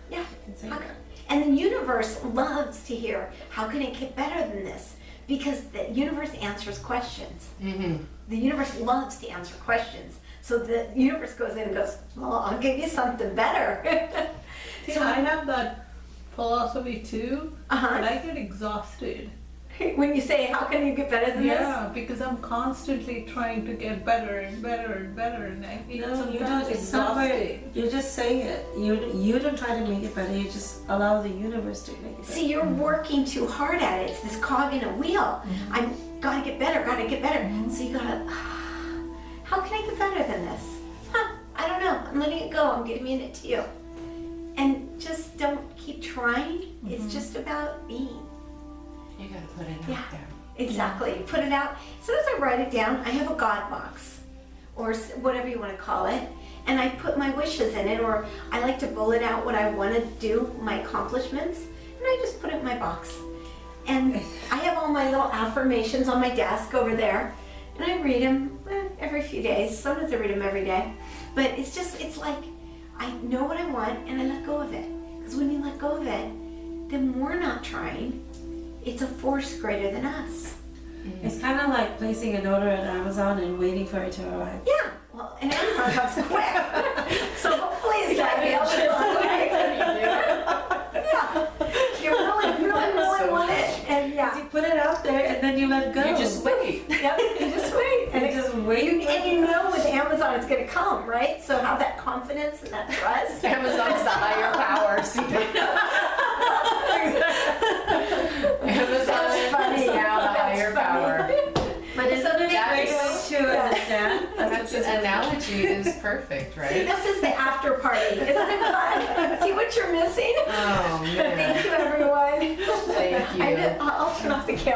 Yeah. You can say How that. can- And the universe loves to hear, how can it get better than this? Because the universe answers questions. Mm-hmm. The universe loves to answer questions. So the universe goes in and goes, well, I'll give you something better. See, I have that philosophy too, Uh-huh. but I get exhausted. When you say, how can you get better than Yeah, because I'm constantly trying to get better and better and better, and I feel No, you sometimes don't. It's somewhere. exhausting. You just say it. You don't try to make it better. You just allow the universe to make it better. See, you're working too hard at it. It's this cog in a wheel. I'm gotta get better, gotta get better. So you gotta, how can I get better than this? I don't know. I'm letting it go. I'm giving it to you. And just don't keep trying. It's just about being. You gotta put it Yeah. out there. Exactly. Put it out. As soon as I write it down, I have a God box, or whatever you want to call it, and I put my wishes in it, or I like to bullet out what I want to do, my accomplishments, and I just put it in my box. And I have all my little affirmations on my desk over there, and I read them every few days. Sometimes I read them every day, but it's like I know what I want and I let go of it. Because when you let go of it, then we're not trying. It's a force greater than us. It's kind of like placing an order at Amazon and waiting for it to arrive. Yeah, well, and Amazon comes quick. So hopefully it's not be able to Yeah, you really want it. And You put it out there and then you let go. You just wait. yep, you just wait. And just wait. And you know with Amazon it's going to come, right? So have that confidence and that trust. Amazon's the higher power. Amazon That's funny. is now the That's higher funny. power. But isn't it a That great way is- to understand? That's an analogy is perfect, See, right? this is the after party. Isn't it fun? See what you're missing? Oh man. Thank you, everyone. Thank you. I'll turn off the camera.